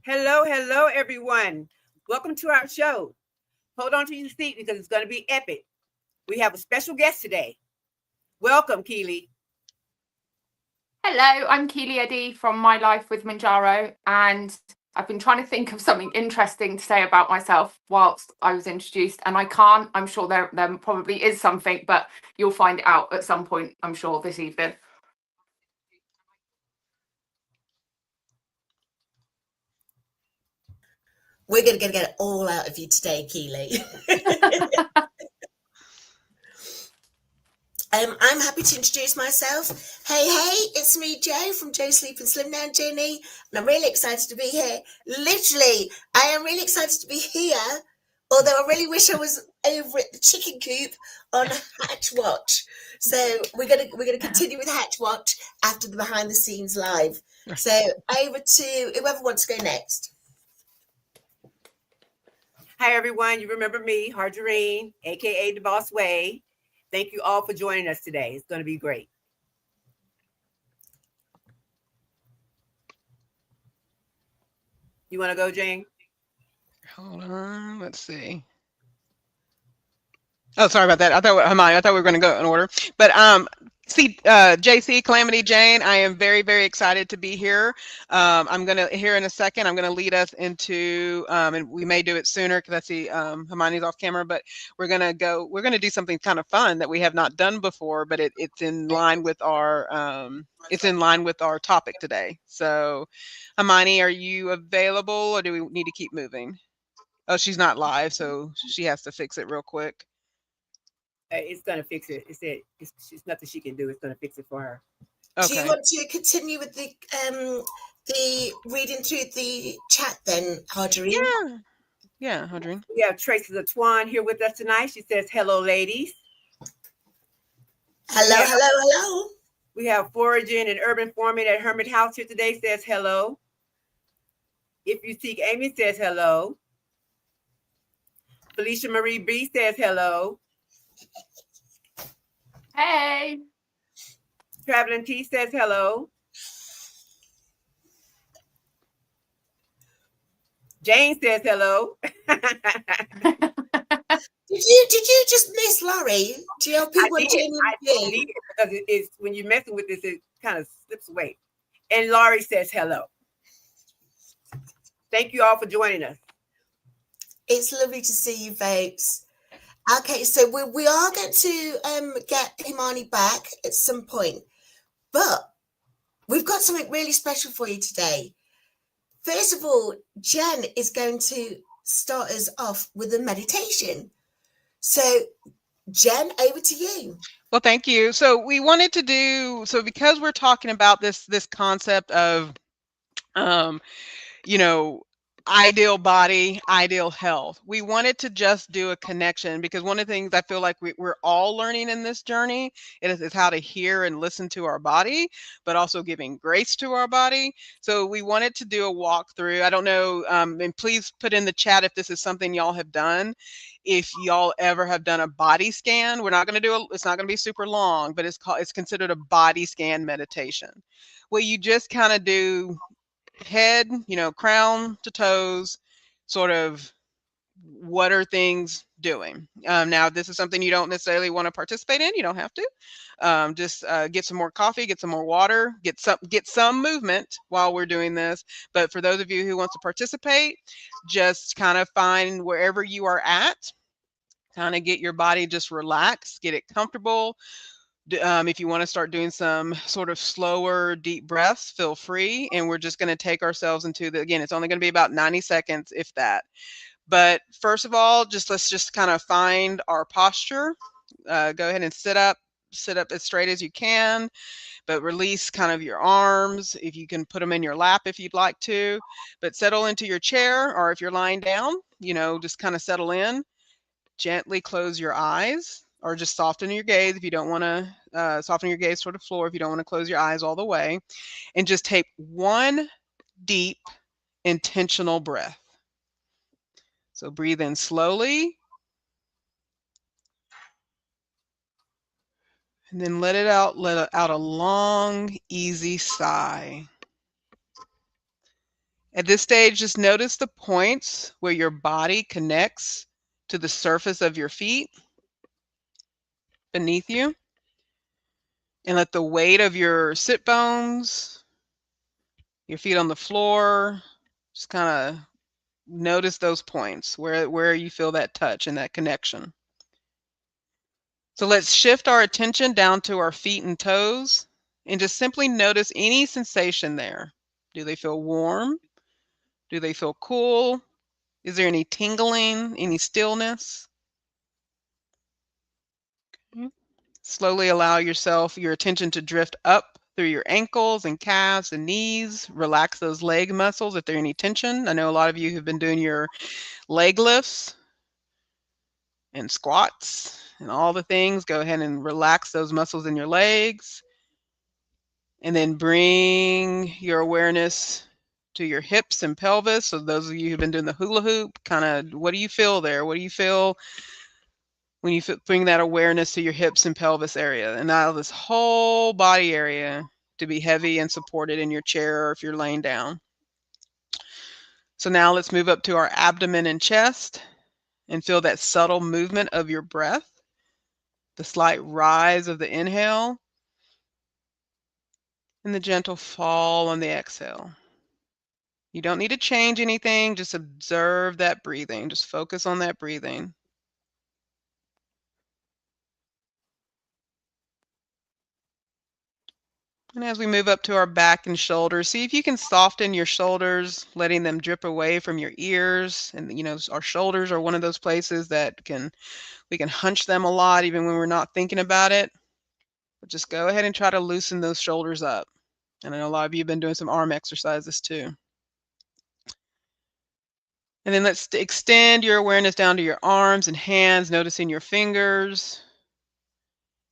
Hello, hello, everyone. Welcome to our show. Hold on to your seat because it's going to be epic. We have a special guest today. Welcome, Keely. Hello, I'm Keely Eddy from My Life with Mounjaro, and I've been trying to think of something interesting to say about myself whilst I was introduced, and I can't. I'm sure there probably is something, but you'll find it out at some point, I'm sure, this evening. We're going to get it all out of you today, Keely. I'm happy to introduce myself. Hey, it's me, Joe, from Joe Sleep and Slim Down Journey, and I'm really excited to be here. Literally, I am really excited to be here, although I really wish I was over at the chicken coop on Hatch Watch. So we're gonna continue with Hatch Watch after the behind the scenes live. So over to whoever wants to go next. Hi, everyone. You remember me, Harjarene, aka the Boss Way. Thank you all for joining us today. It's going to be great. You want to go, Jane? Hold on, let's see. Oh, sorry about that. I thought we were going to go in order. But see, JC, Calamity Jane, I am very, very excited to be here. I'm going to, here in a second, I'm going to lead us into, and we may do it sooner because I see Himani's off camera, but we're going to do something kind of fun that we have not done before, but it's in line with our topic today. So, Himani, are you available or do we need to keep moving? Oh, she's not live, so she has to fix it real quick. It's going to fix it. It's nothing she can do. It's going to fix it for her. Do you Okay. want to continue with the reading through the chat then, Harjarene? Yeah, Audrey. We have Tracy Latwan here with us tonight. She says, hello, ladies. Hello. We have Foraging and Urban Farming at Hermit House here today. Says hello. If you seek Amy says hello. Felicia Marie B says hello. Hey! Traveling T says hello. Jane says hello. Did you just miss Laurie? Do you have people I on did. Jamie I B? did because it's when you're messing with this, it kind of slips away. And Laurie says hello. Thank you all for joining us. It's lovely to see you, folks. Okay, so we are going to get Himani back at some point, but we've got something really special for you today. First of all, Jen is going to start us off with a meditation. So, Jen, over to you. Well, thank you. So we wanted to because we're talking about this concept of um, you know, ideal body, ideal health. We wanted to just do a connection because one of the things I feel like we're all learning in this journey is how to hear and listen to our body, but also giving grace to our body. So we wanted to do a walkthrough. I don't know, and please put in the chat if this is something y'all have done. If y'all ever have done a body scan, we're not going to it's not going to be super long, but it's considered a body scan meditation. Well, you just kind of do head, crown to toes, sort of what are things doing. Now, if this is something you don't necessarily want to participate in, you don't have to. Just get some more coffee, get some more water, get some movement while we're doing this. But for those of you who wants to participate, just kind of find wherever you are at, kind of get your body just relaxed, get it comfortable. If you want to start doing some sort of slower, deep breaths, feel free. And we're just going to take ourselves into again, it's only going to be about 90 seconds, if that. But first of all, let's just kind of find our posture. Go ahead and sit up as straight as you can, but release kind of your arms. If you can put them in your lap if you'd like to, but settle into your chair, or if you're lying down, just kind of settle in. Gently close your eyes, or just soften your gaze if you don't want to soften your gaze toward the floor if you don't want to close your eyes all the way, and just take one deep intentional breath. So breathe in slowly and then let out a long, easy sigh. At this stage, just notice the points where your body connects to the surface of your feet beneath you. And let the weight of your sit bones, your feet on the floor, just kind of notice those points where you feel that touch and that connection. So let's shift our attention down to our feet and toes and just simply notice any sensation there. Do they feel warm? Do they feel cool? Is there any tingling, any stillness? Okay. Slowly allow your attention to drift up through your ankles and calves and knees. Relax those leg muscles if there's any tension. I know a lot of you have been doing your leg lifts and squats and all the things. Go ahead and relax those muscles in your legs. And then bring your awareness to your hips and pelvis. So those of you who've been doing the hula hoop, kind of, what do you feel there? What do you feel when you bring that awareness to your hips and pelvis area? And allow this whole body area to be heavy and supported in your chair or if you're laying down. So now let's move up to our abdomen and chest and feel that subtle movement of your breath, the slight rise of the inhale, and the gentle fall on the exhale. You don't need to change anything, just observe that breathing. Just focus on that breathing. And as we move up to our back and shoulders, see if you can soften your shoulders, letting them drip away from your ears. And our shoulders are one of those places that we can hunch them a lot even when we're not thinking about it. But just go ahead and try to loosen those shoulders up. And I know a lot of you have been doing some arm exercises too. And then let's extend your awareness down to your arms and hands, noticing your fingers.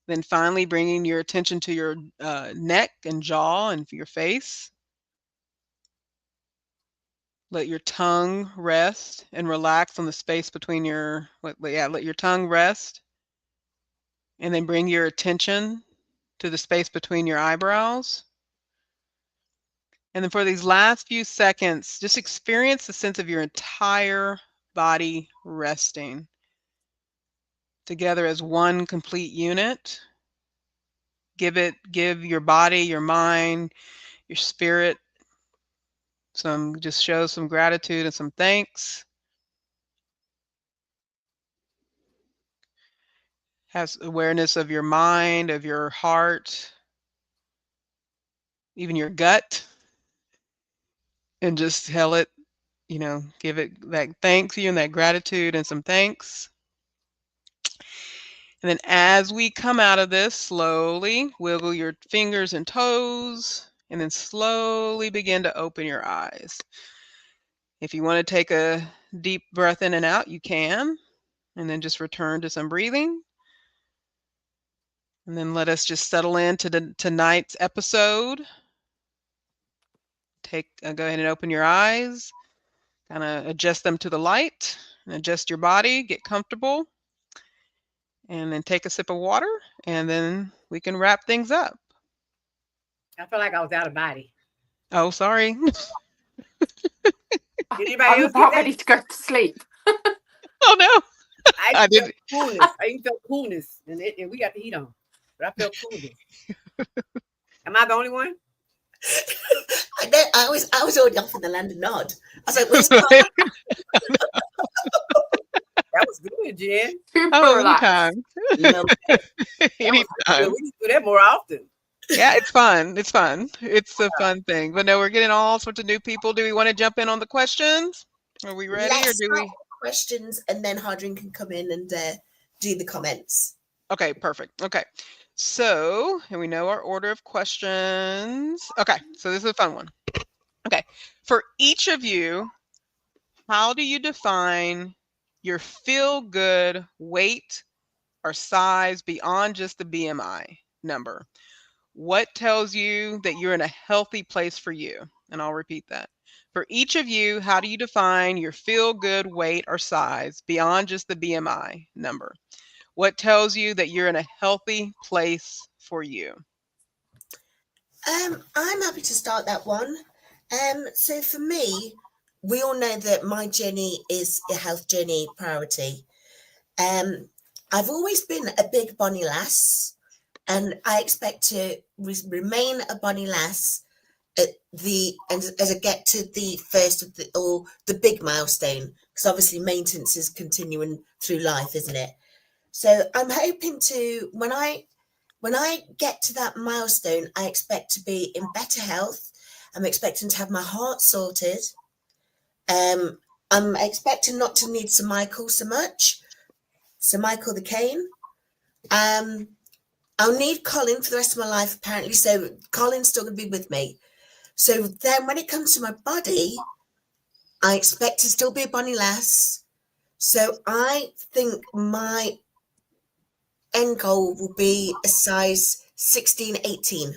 Then finally bringing your attention to your neck and jaw and your face. Let your tongue rest and relax on the space between let your tongue rest. And then bring your attention to the space between your eyebrows. And then for these last few seconds, just experience the sense of your entire body resting together as one complete unit. Give your body, your mind, your spirit show some gratitude and some thanks. Have awareness of your mind, of your heart, even your gut, and just tell it, give it that thank you and that gratitude and some thanks. And then as we come out of this, slowly wiggle your fingers and toes, and then slowly begin to open your eyes. If you want to take a deep breath in and out, you can, and then just return to some breathing. And then let us just settle into tonight's episode. Go ahead and open your eyes, kind of adjust them to the light, and adjust your body, get comfortable, and then take a sip of water, and then we can wrap things up. I feel like I was out of body. Oh, sorry. Anybody I'm else about get ready that? to go to sleep. Oh no. I felt coolness. I even felt coolness, and we got the heat on, but I felt coolness. Am I the only one? I was already off in the land of nod. I was like, where's Carl? That was good, Jen. Super Oh, relaxed. anytime. Anytime. We need to do that more often. Yeah, it's fun. It's fun. It's a fun thing. But no, we're getting all sorts of new people. Do we want to jump in on the questions? Are we ready, Let's or do start we? with questions, and then Harjarene can come in and do the comments. Okay, perfect. Okay. So, and we know our order of questions. Okay, so this is a fun one. Okay, for each of you, how do you define your feel-good weight or size beyond just the BMI number? What tells you that you're in a healthy place for you? And I'll repeat that. For each of you, how do you define your feel-good weight or size beyond just the BMI number? What tells you that you're in a healthy place for you? I'm happy to start that one. So for me, we all know that my journey is a health journey priority. I've always been a big bonny lass, and I expect to remain a bonny lass as I get to the first of the big milestone, because obviously maintenance is continuing through life, isn't it? So I'm hoping to when I get to that milestone, I expect to be in better health. I'm expecting to have my heart sorted. I'm expecting not to need Sir Michael so much. Sir Michael the Cane. I'll need Colin for the rest of my life, apparently. So Colin's still going to be with me. So then when it comes to my body, I expect to still be a bonny lass. So I think my end goal will be a size 16, 18.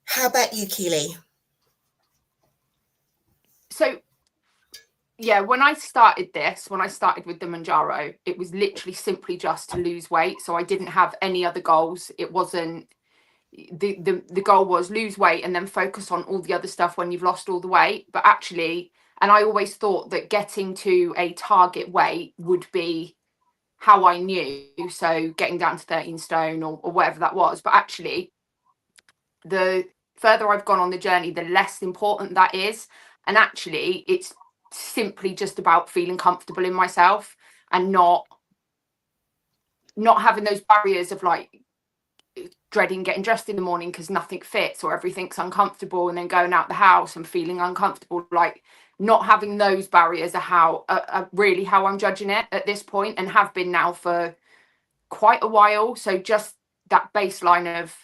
How about you, Keely? So yeah, when I started with the mounjaro, it was literally simply just to lose weight. So I didn't have any other goals. It wasn't the goal was lose weight and then focus on all the other stuff when you've lost all the weight. But actually, and I always thought that getting to a target weight would be how I knew. So getting down to 13 stone or whatever that was. But actually, the further I've gone on the journey, the less important that is. And actually, it's simply just about feeling comfortable in myself and not having those barriers of like dreading getting dressed in the morning because nothing fits or everything's uncomfortable, and then going out the house and feeling uncomfortable. Like, not having those barriers are really how I'm judging it at this point, and have been now for quite a while. So just that baseline of,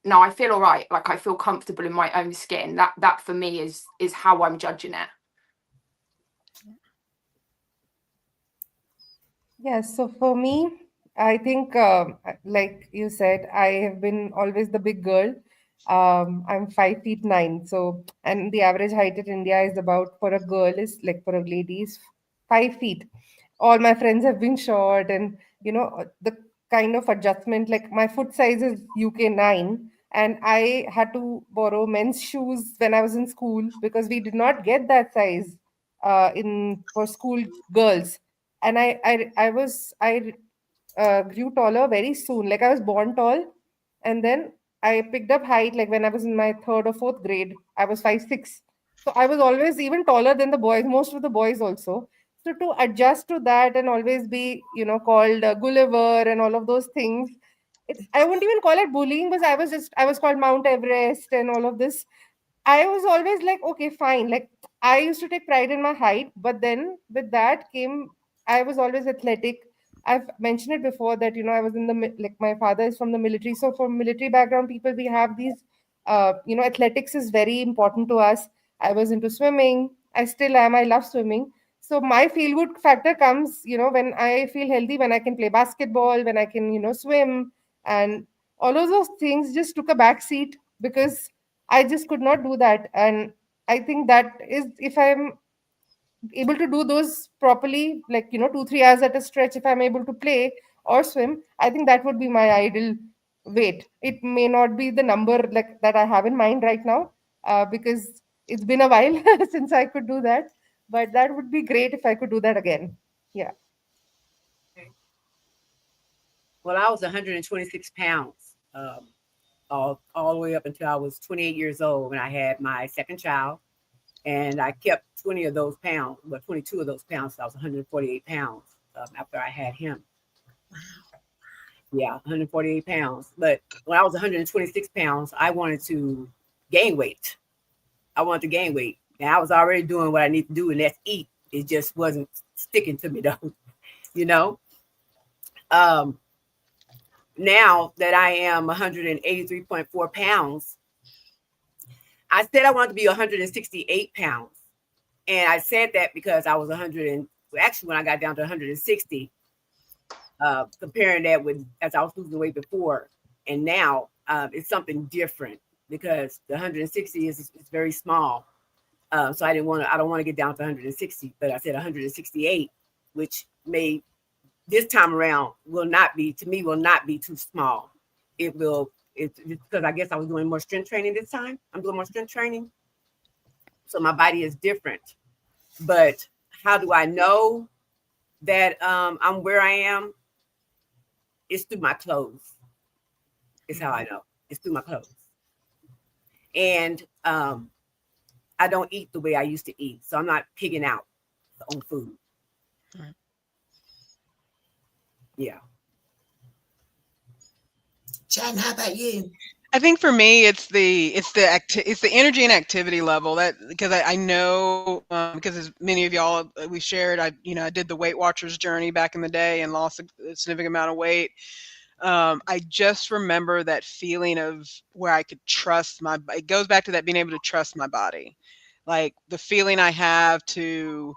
no, I feel all right, like I feel comfortable in my own skin, that for me is how I'm judging it. Yes, so for me, I think, like you said, I have been always the big girl. I'm 5'9", so and the average height in India is about for a girl is like for a lady is 5 feet. All my friends have been short, and the kind of adjustment, like my foot size is UK 9, and I had to borrow men's shoes when I was in school because we did not get that size in for school girls. And I grew taller very soon. Like I was born tall, and then I picked up height. Like when I was in my third or fourth grade, I was 5'6". So I was always even taller than the boys, most of the boys also. So to adjust to that and always be, called Gulliver and all of those things, I wouldn't even call it bullying, because I was called Mount Everest and all of this. I was always like, okay, fine. Like I used to take pride in my height, but then with that came, I was always athletic. I've mentioned it before that I was in like my father is from the military, so for military background people we have these, athletics is very important to us. I was into swimming. I still am. I love swimming. So my feel good factor comes, when I feel healthy, when I can play basketball, when I can, swim, and all of those things just took a back seat because I just could not do that. And I think that is, if I'm able to do those properly, like, 2-3 hours at a stretch, if I'm able to play or swim, I think that would be my ideal weight. It may not be the number like that I have in mind right now, because it's been a while since I could do that. But that would be great if I could do that again. Yeah. Well, I was 126 pounds all the way up until I was 28 years old when I had my second child. And I kept 20 of those pounds, well, 22 of those pounds. So I was 148 pounds after I had him. Wow. Yeah, 148 pounds. But when I was 126 pounds, I wanted to gain weight. I wanted to gain weight. And I was already doing what I need to do, and that's eat. It just wasn't sticking to me, though. you know? Now that I am 183.4 pounds, I said I wanted to be 168 pounds. And I said that because I was 100 and actually when I got down to 160, comparing that with as I was losing weight before, and now it's something different because the 160 is very small. So I don't want to get down to 160, but I said 168, which may this time around will not be too small. It will It's because I guess I was doing more strength training this time. I'm doing more strength training. So my body is different. But how do I know that I'm where I am? It's through my clothes. It's how I know. It's through my clothes. And I don't eat the way I used to eat. So I'm not pigging out on food. Right. Yeah. Jen, how about you? I think for me, it's the energy and activity level that, because I know, because as many of y'all we shared, I did the Weight Watchers journey back in the day and lost a significant amount of weight. I just remember that feeling of where I could trust it goes back to that being able to trust my body, like the feeling I have to,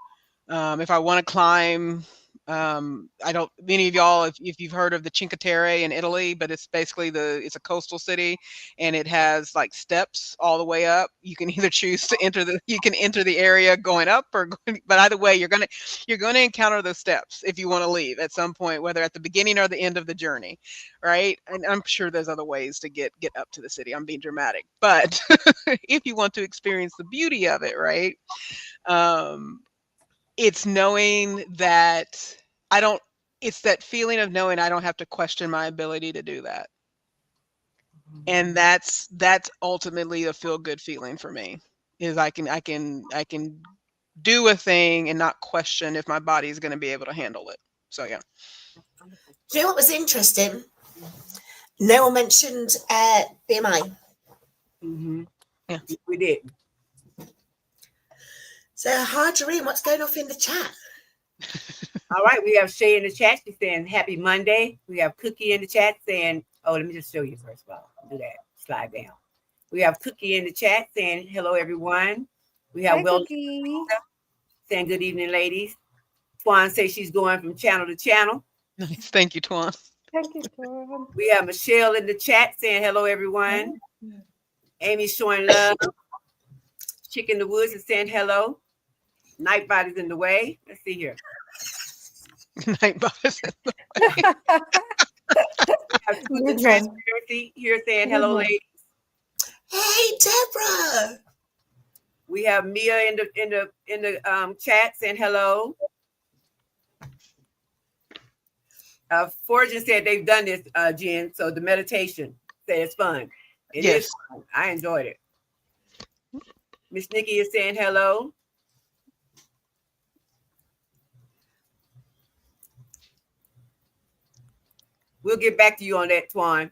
if I want to climb, I don't, many of y'all, if you've heard of the Cinque Terre in Italy, but it's basically it's a coastal city and it has like steps all the way up. You can either choose to enter the area going up or going, but either way, you're going to encounter those steps if you want to leave at some point, whether at the beginning or the end of the journey. Right. And I'm sure there's other ways to get up to the city. I'm being dramatic, but if you want to experience the beauty of it, right. It's knowing that it's that feeling of knowing I don't have to question my ability to do that. And that's ultimately a feel good feeling for me, is I can do a thing and not question if my body is going to be able to handle it. So, yeah. Do you know what was interesting? No one mentioned BMI. Mm-hmm. Yeah. We did. So, Harjarene, what's going off in the chat? All right, we have Shay in the chat. She's saying happy Monday. We have Cookie in the chat saying, oh, let me just show you first. Well, do that. Slide down. We have Cookie in the chat saying hello, everyone. We have Will saying good evening, ladies. Twan says she's going from channel to channel. Nice. Thank you, Twan. Thank you, Twan. We have Michelle in the chat saying hello, everyone. Amy showing love. Chick in the Woods is saying hello. Nightbot is in the way. Let's see here. Nightbot is in the way. Transparency here saying hello, ladies. Hey, Deborah. We have Mia in the chat saying hello. Fortune said they've done this, Jen. So the meditation said it's fun. It is fun. I enjoyed it. Miss Nikki is saying hello. We'll get back to you on that, Twan.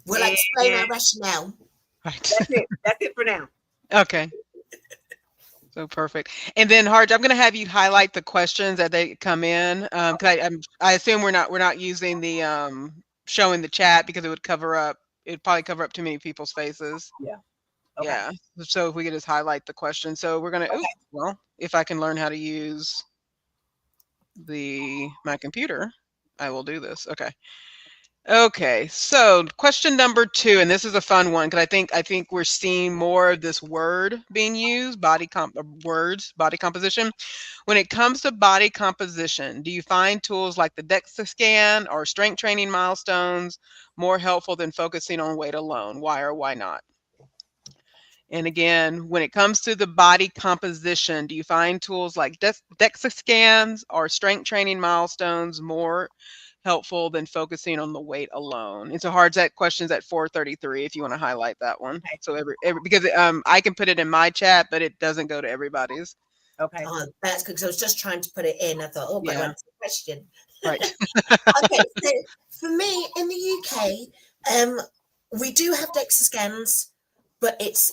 We'll explain our rationale. Right. That's it for now. Okay. So perfect. And then Harj, I'm going to have you highlight the questions as they come in. Because I assume we're not using the showing the chat because it'd probably cover up too many people's faces. Yeah. Okay. Yeah. So if we could just highlight the question. So we're going to, well, if I can learn how to use my computer, I will do this. Okay, so question number 2, and this is a fun one because I think we're seeing more of this word being used, body composition. When it comes to body composition, do you find tools like the DEXA scan or strength training milestones more helpful than focusing on weight alone? Why or why not? And again, when it comes to the body composition, do you find tools like DEXA scans or strength training milestones more helpful than focusing on the weight alone? It's a hard set questions at 4:33 if you want to highlight that one. Okay. So because I can put it in my chat, but it doesn't go to everybody's. Okay. Oh, that's good because I was just trying to put it in. I thought, oh, but that's the question. Right. Okay, so for me in the UK, we do have DEXA scans, but it's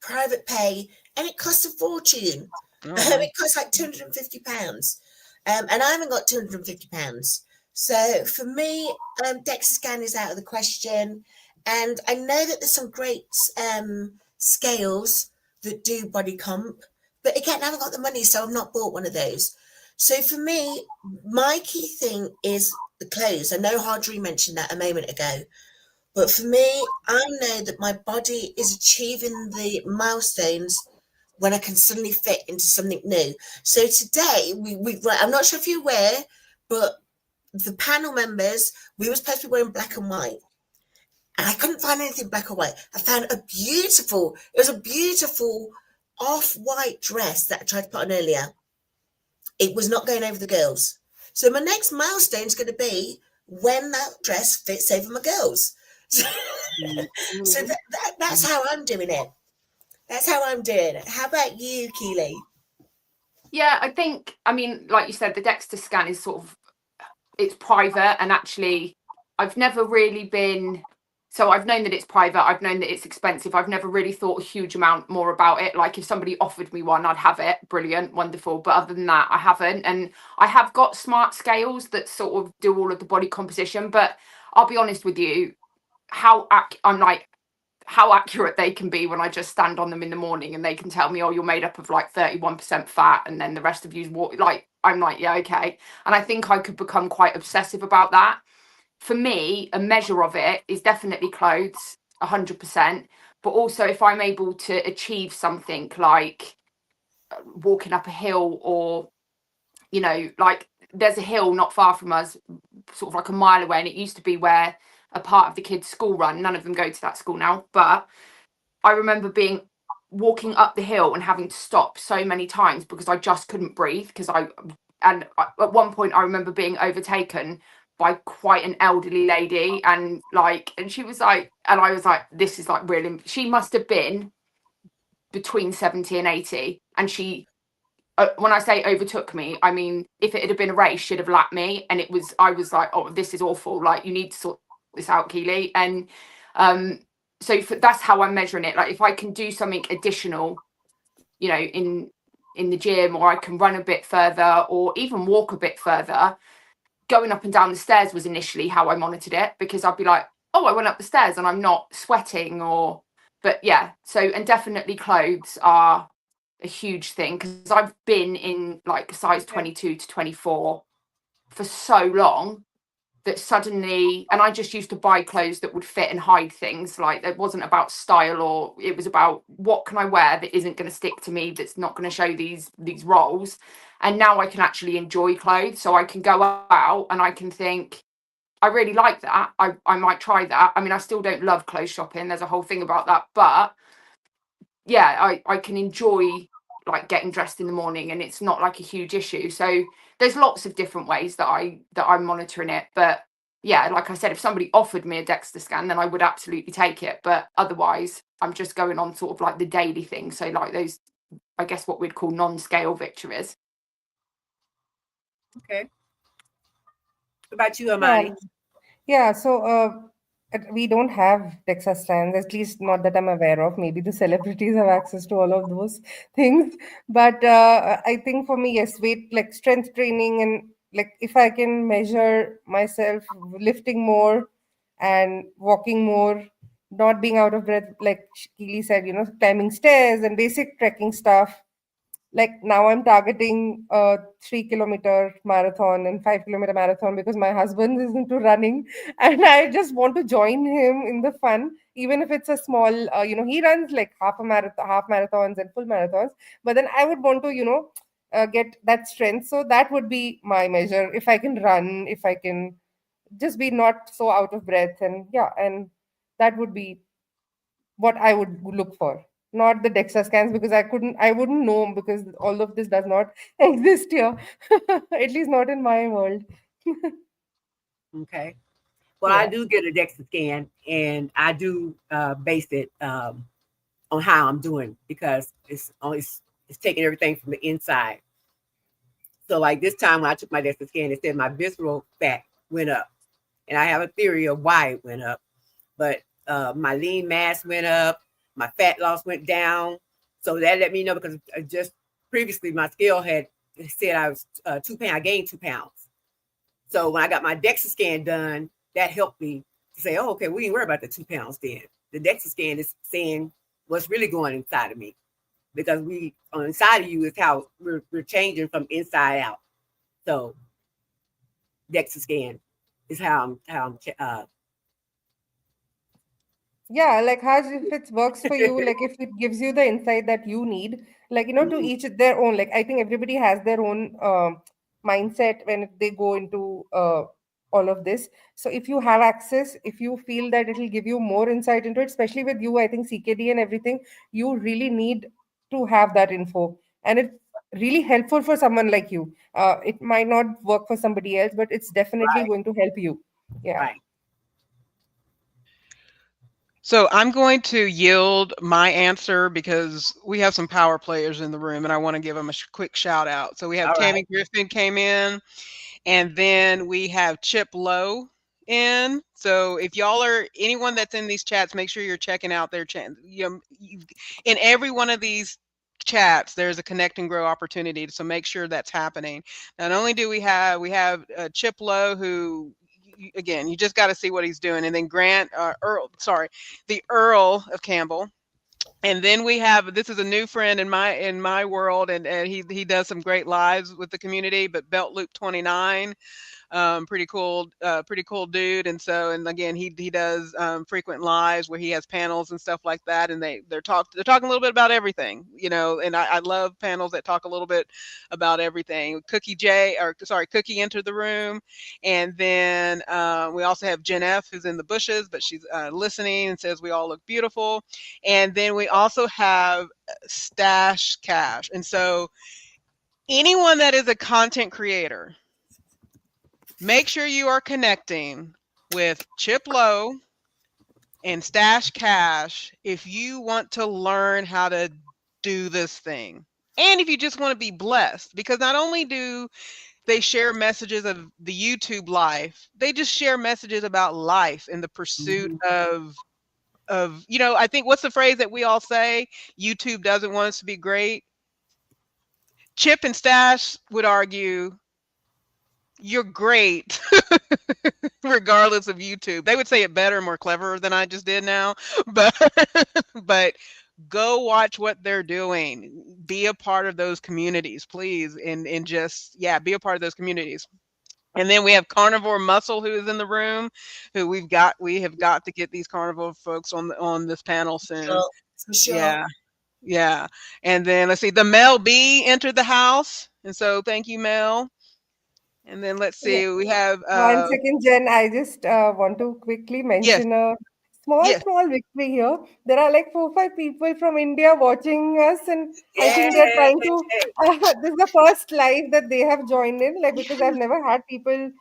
private pay and it costs a fortune. It costs like £250. And I haven't got £250. So for me, DEXA scan is out of the question. And I know that there's some great scales that do body comp, but again, I haven't got the money, so I've not bought one of those. So for me, my key thing is the clothes. I know Harjarene mentioned that a moment ago. But for me, I know that my body is achieving the milestones when I can suddenly fit into something new. So today, I'm not sure if you're aware, but the panel members, we were supposed to be wearing black and white. And I couldn't find anything black or white. I found it was a beautiful off-white dress that I tried to put on earlier. It was not going over the girls. So my next milestone is going to be when that dress fits over my girls. So that's how I'm doing it. That's how I'm doing it. How about you, Keely? Yeah, I mean, like you said, the DEXA scan is sort of, it's private, and actually I've never really been, so I've known that it's private, I've known that it's expensive, I've never really thought a huge amount more about it. Like if somebody offered me one, I'd have it, brilliant, wonderful, but other than that I haven't. And I have got smart scales that sort of do all of the body composition, but I'll be honest with you, how accurate they can be when I just stand on them in the morning and they can tell me, oh, you're made up of like 31% fat and then the rest of you's water. Like, I'm like, yeah, okay. And I think I could become quite obsessive about that. For me, a measure of it is definitely clothes, 100%. But also if I'm able to achieve something like walking up a hill, or, you know, like there's a hill not far from us, sort of like a mile away, and it used to be where a part of the kids' school run. None of them go to that school now, but I remember walking up the hill and having to stop so many times because I just couldn't breathe, at one point I remember being overtaken by quite an elderly lady, and she was like, and I was like, this is like really, she must have been between 70 and 80, and she, when I say overtook me, I mean, if it had been a race, she'd have lapped me. And I was like, oh, this is awful. Like, you need to sort this out, Keely. And so that's how I'm measuring it. Like, if I can do something additional, you know, in the gym, or I can run a bit further, or even walk a bit further, going up and down the stairs was initially how I monitored it, because I'd be like, oh, I went up the stairs and I'm not sweating, but yeah. So, and definitely clothes are a huge thing, because I've been in like size 22 to 24 for so long that suddenly, and I just used to buy clothes that would fit and hide things. Like, it wasn't about style, or it was about what can I wear that isn't going to stick to me, that's not going to show these rolls. And now I can actually enjoy clothes, so I can go out and I can think, I really like that, I might try that. I mean, I still don't love clothes shopping, there's a whole thing about that, but yeah, I can enjoy like getting dressed in the morning, and it's not like a huge issue. So there's lots of different ways that I'm monitoring it. But yeah, like I said, if somebody offered me a DEXA scan, then I would absolutely take it. But otherwise, I'm just going on sort of like the daily thing. So like those, I guess what we'd call non-scale victories. Okay. What about you, Himani? Yeah, so we don't have DEXA scans, at least not that I'm aware of. Maybe the celebrities have access to all of those things. But I think for me, yes, weight, like strength training, and like if I can measure myself lifting more and walking more, not being out of breath, like Keely said, climbing stairs and basic trekking stuff. Like now I'm targeting a 3 kilometer marathon and 5 kilometer marathon because my husband is into running and I just want to join him in the fun, even if it's a small, he runs like half marathons and full marathons, but then I would want to, get that strength. So that would be my measure. If I can run, if I can just be not so out of breath, and yeah, and that would be what I would look for, not the DEXA scans, because I wouldn't know, because all of this does not exist here, at least not in my world. Okay. Well, I Yeah. do get a DEXA scan, and I do base it on how I'm doing, because it's taking everything from the inside. So, like this time when I took my DEXA scan, it said my visceral fat went up, and I have a theory of why it went up. But my lean mass went up, my fat loss went down. So that let me know, because just previously my scale had said I was 2 pounds. I gained 2 pounds. So when I got my DEXA scan done, that helped me to say, oh, okay, we ain't worry about the 2 pounds then. The DEXA scan is saying what's really going inside of me, because on inside of you is how we're changing from inside out. So DEXA scan is how I'm Yeah, like Haj, if it works for you, like if it gives you the insight that you need, like, to each their own. Like I think everybody has their own mindset when they go into all of this. So if you have access, if you feel that it will give you more insight into it, especially with you, I think CKD and everything, you really need to have that info. And it's really helpful for someone like you. It might not work for somebody else, but it's definitely Right. going to help you. Yeah. Right. So I'm going to yield my answer because we have some power players in the room and I want to give them a quick shout out. So we have All Tammy right. Griffin came in, and then we have Chip Lowe in. So if y'all are anyone that's in these chats, make sure you're checking out their chat. In every one of these chats, there's a connect and grow opportunity. So make sure that's happening. Not only do we have Chip Lowe, who again, you just got to see what he's doing, and then the Earl of Campbell. And then we have, this is a new friend in my world, and he does some great lives with the community, but Belt Loop 29, pretty cool dude. And so, and again, he does frequent lives where he has panels and stuff like that, and they're talking a little bit about everything, and I love panels that talk a little bit about everything. Cookie entered the room, and then we also have Jen F, who's in the bushes, but she's listening and says we all look beautiful. And then we also have Stash Cash. And so anyone that is a content creator, make sure you are connecting with Chip Lowe and Stash Cash if you want to learn how to do this thing. And if you just want to be blessed, because not only do they share messages of the YouTube life, they just share messages about life and the pursuit of I think, what's the phrase that we all say? YouTube doesn't want us to be great. Chip and Stash would argue you're great regardless of YouTube. They would say it better, more clever than I just did now, but but go watch what they're doing. Be a part of those communities, please, and just be a part of those communities. And then we have Carnivore Muscle, who is in the room, who we have got to get these carnivore folks on this panel soon. Sure. Yeah. And then let's see, the Mel B entered the house, and so thank you, Mel. And then let's see, we have 1 second, Jen. I just want to quickly yes, mention a yes. small victory here. There are like 4 5 people from India watching us, and I think they're Yay. trying to. This is the first live that they have joined in, like because I've never had people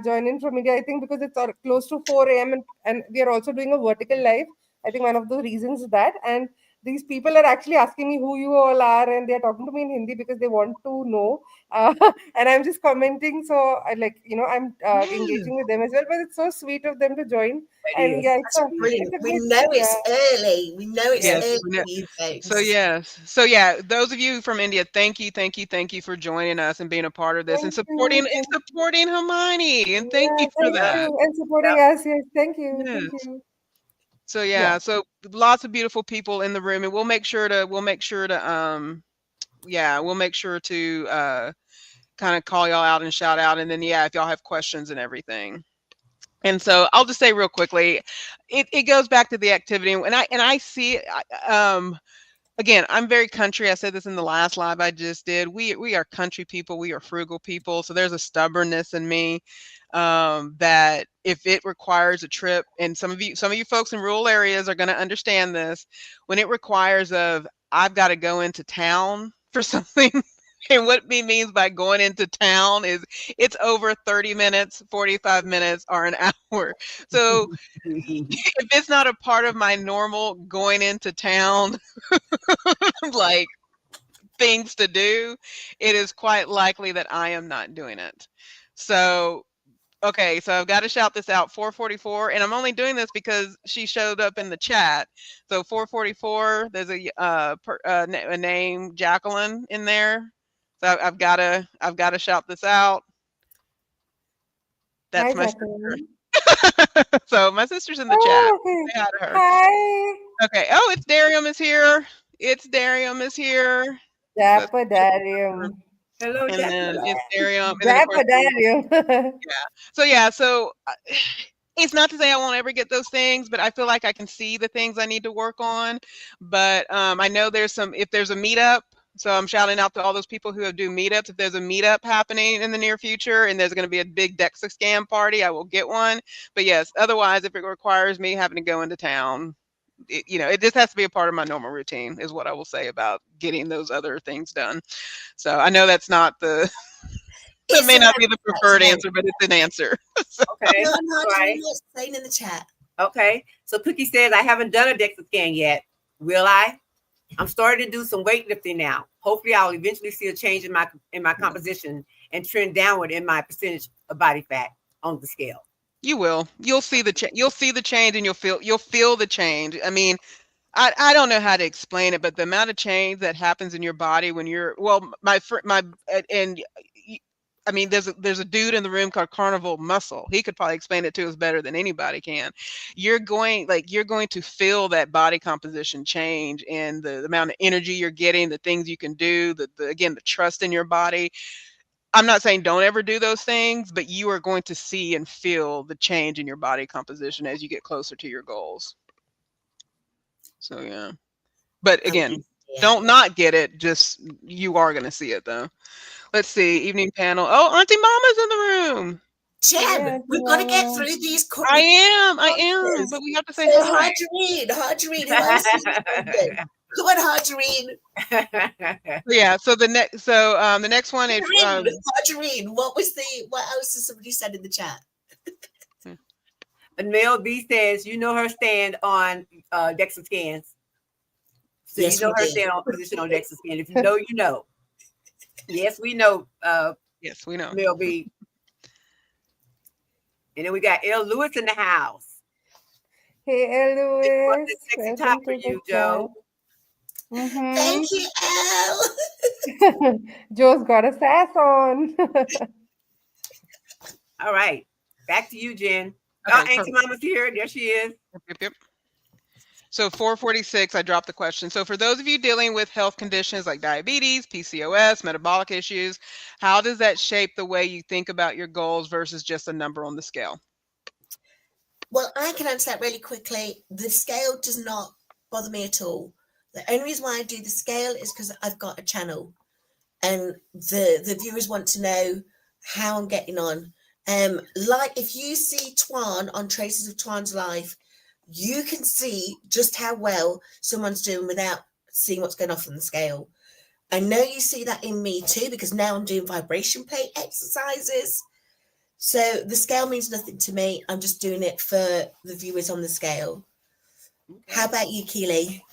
join in from India. I think because it's close to 4 a.m. And we are also doing a vertical live. I think one of the reasons is that, and these people are actually asking me who you all are, and they are talking to me in Hindi because they want to know. Uh, and I'm just commenting. So I I'm engaging with them as well. But it's so sweet of them to join. It And is. yeah, That's brilliant. it's a We good, know it's yeah. early. We know it's Yes. early we know- for you So folks. yes. Those of you from India, thank you for joining us and being a part of this and Thank you. supporting Himani. And thank Yeah, you for thank that. you. And supporting Yep. us. Yes, thank you. Yes. Thank you. So Yeah. so lots of beautiful people in the room, and we'll make sure to kind of call y'all out and shout out, and then if y'all have questions and everything. And so I'll just say real quickly, it goes back to the activity, and I see again, I'm very country. I said this in the last live I just did. We are country people. We are frugal people. So there's a stubbornness in me that if it requires a trip, and some of you folks in rural areas are going to understand this, when it requires I've got to go into town for something. And what me means by going into town is it's over 30 minutes, 45 minutes, or an hour. So if it's not a part of my normal going into town, like things to do, it is quite likely that I am not doing it. So, okay, so I've got to shout this out, 444, and I'm only doing this because she showed up in the chat. So 444, there's a name, Jacqueline, in there. So I've got to shout this out. That's Hi, my sister. Jacqueline. So my sister's in the chat. Oh, okay. Say hi to her. Hi. Okay. Oh, it's Darium is here. That's Japadarium. Hello, and Jack. then it's Darium, and then of course Japadarium. So it's not to say I won't ever get those things, but I feel like I can see the things I need to work on. But I know if there's a meetup So I'm shouting out to all those people who do meetups. If there's a meetup happening in the near future and there's going to be a big DEXA scan party, I will get one. But yes, otherwise, if it requires me having to go into town, it just has to be a part of my normal routine, is what I will say about getting those other things done. So I know that's not it may not be the preferred answer, but it's an answer. Okay. No, I'm All right. what's saying in the chat. Okay. So Cookie says, I haven't done a DEXA scan yet. Will I? I'm starting to do some weightlifting now. Hopefully I'll eventually see a change in my composition and trend downward in my percentage of body fat on the scale. You will. You'll see the change, and you'll feel the change. I mean, I don't know how to explain it, but the amount of change that happens in your body when you're I mean, there's a dude in the room called Carnival Muscle. He could probably explain it to us better than anybody can. You're going to feel that body composition change, and the amount of energy you're getting, the things you can do, the trust in your body. I'm not saying don't ever do those things, but you are going to see and feel the change in your body composition as you get closer to your goals. So yeah. But again, don't not get it. Just you are going to see it though. Let's see. Evening panel. Oh, Auntie Mama's in the room. Jem, we've got to get through these. I am. But we have to say hi. Harjarene, who else is in London? Come on, Harjarene. Yeah. So the next one is Harjarene. What else has somebody said in the chat? And Mel B says, her stand on DEXA scans. So yes, you know her stand on position on DEXA scan. If you know, you know. Yes, we know. Yes, we know. Mel B. And then we got L. Lewis in the house. Hey, L. Lewis. Sexy top for you, Joe. Mm-hmm. Thank you, L. Joe's got a sass on. All right. Back to you, Jen. Okay, Auntie Mama's here. There she is. Yep. So 446, I dropped the question. So for those of you dealing with health conditions like diabetes, PCOS, metabolic issues, how does that shape the way you think about your goals versus just a number on the scale? Well, I can answer that really quickly. The scale does not bother me at all. The only reason why I do the scale is because I've got a channel and the viewers want to know how I'm getting on. Like if you see Twan on Traces of Twan's Life, you can see just how well someone's doing without seeing what's going off on the scale. I know you see that in me too, because now I'm doing vibration plate exercises. So the scale means nothing to me. I'm just doing it for the viewers on the scale. Okay. How about you, Keely?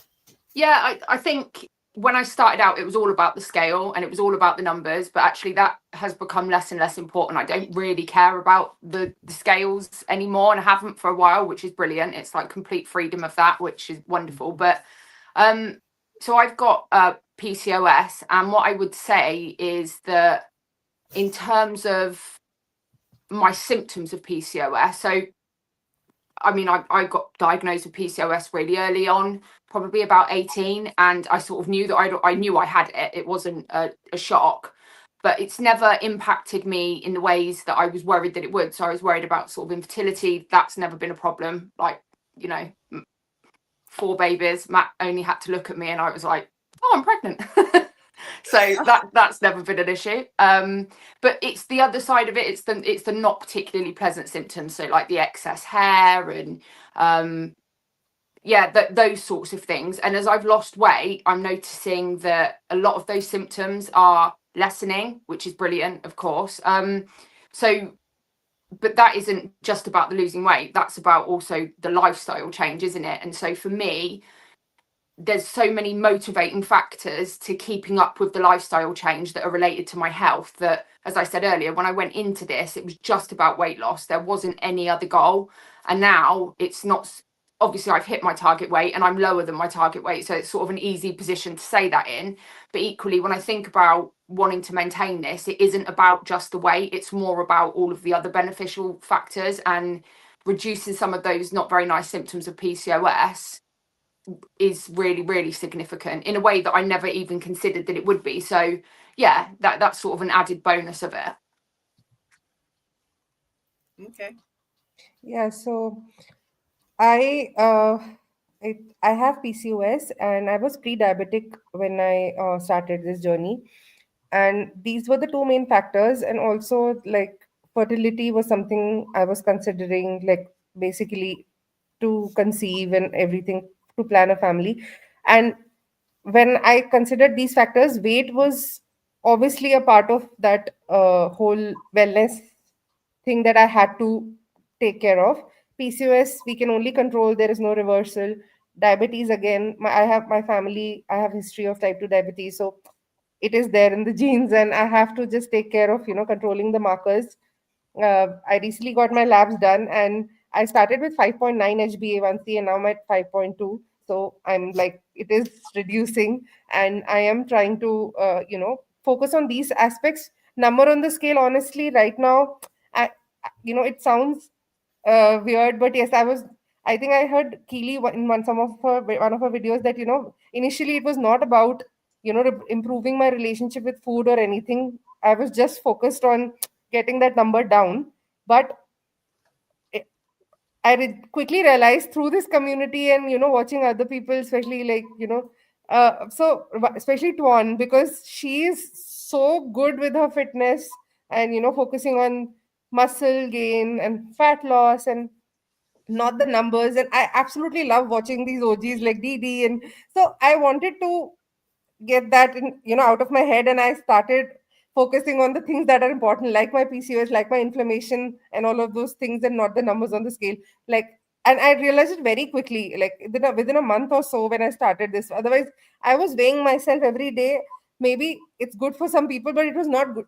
Yeah, I think when I started out, it was all about the scale and it was all about the numbers, but actually that has become less and less important. I don't really care about the scales anymore, and I haven't for a while, which is brilliant. It's like complete freedom of that, which is wonderful. But so I've got PCOS, and what I would say is that in terms of my symptoms of PCOS, so I mean, I got diagnosed with PCOS really early on, probably about 18, and I sort of knew that I knew I had it. It wasn't a shock, but it's never impacted me in the ways that I was worried that it would. So I was worried about sort of infertility. That's never been a problem. Like, 4 babies, Matt only had to look at me and I was like, oh, I'm pregnant. So that's never been an issue. But it's the other side of it. It's the not particularly pleasant symptoms. So like the excess hair and those sorts of things. And as I've lost weight, I'm noticing that a lot of those symptoms are lessening, which is brilliant, of course. But that isn't just about the losing weight. That's about also the lifestyle change, isn't it? And so for me, there's so many motivating factors to keeping up with the lifestyle change that are related to my health that, as I said earlier, when I went into this, it was just about weight loss. There wasn't any other goal. And now it's not, obviously I've hit my target weight and I'm lower than my target weight. So it's sort of an easy position to say that in. But equally, when I think about wanting to maintain this, it isn't about just the weight. It's more about all of the other beneficial factors, and reducing some of those not very nice symptoms of PCOS is really, really significant in a way that I never even considered that it would be. So yeah, that's sort of an added bonus of it. Okay. Yeah, so I I have PCOS and I was pre-diabetic when I started this journey. And these were the two main factors. And also, like, fertility was something I was considering, like, basically to conceive and everything, to plan a family. And when I considered these factors, weight was obviously a part of that whole wellness thing that I had to take care of. PCOS, we can only control, there is no reversal. Diabetes, again, I have my family, I have history of type 2 diabetes. So it is there in the genes, and I have to just take care of, controlling the markers. I recently got my labs done, and I started with 5.9 HbA1c, and now I'm at 5.2. So I'm like, it is reducing, and I am trying to, focus on these aspects. Number on the scale, honestly, right now, it sounds weird, but yes, I think I heard Keely in one of her videos that, initially it was not about, improving my relationship with food or anything. I was just focused on getting that number down. But quickly realized through this community and, watching other people, especially like, especially Tuan, because she is so good with her fitness and, focusing on muscle gain and fat loss and not the numbers. And I absolutely love watching these OGs like Didi. And so I wanted to get that in, out of my head, and I started focusing on the things that are important, like my PCOS, like my inflammation and all of those things, and not the numbers on the scale. Like, and I realized it very quickly, like within a month or so when I started this. Otherwise, I was weighing myself every day. Maybe it's good for some people, but it was not good.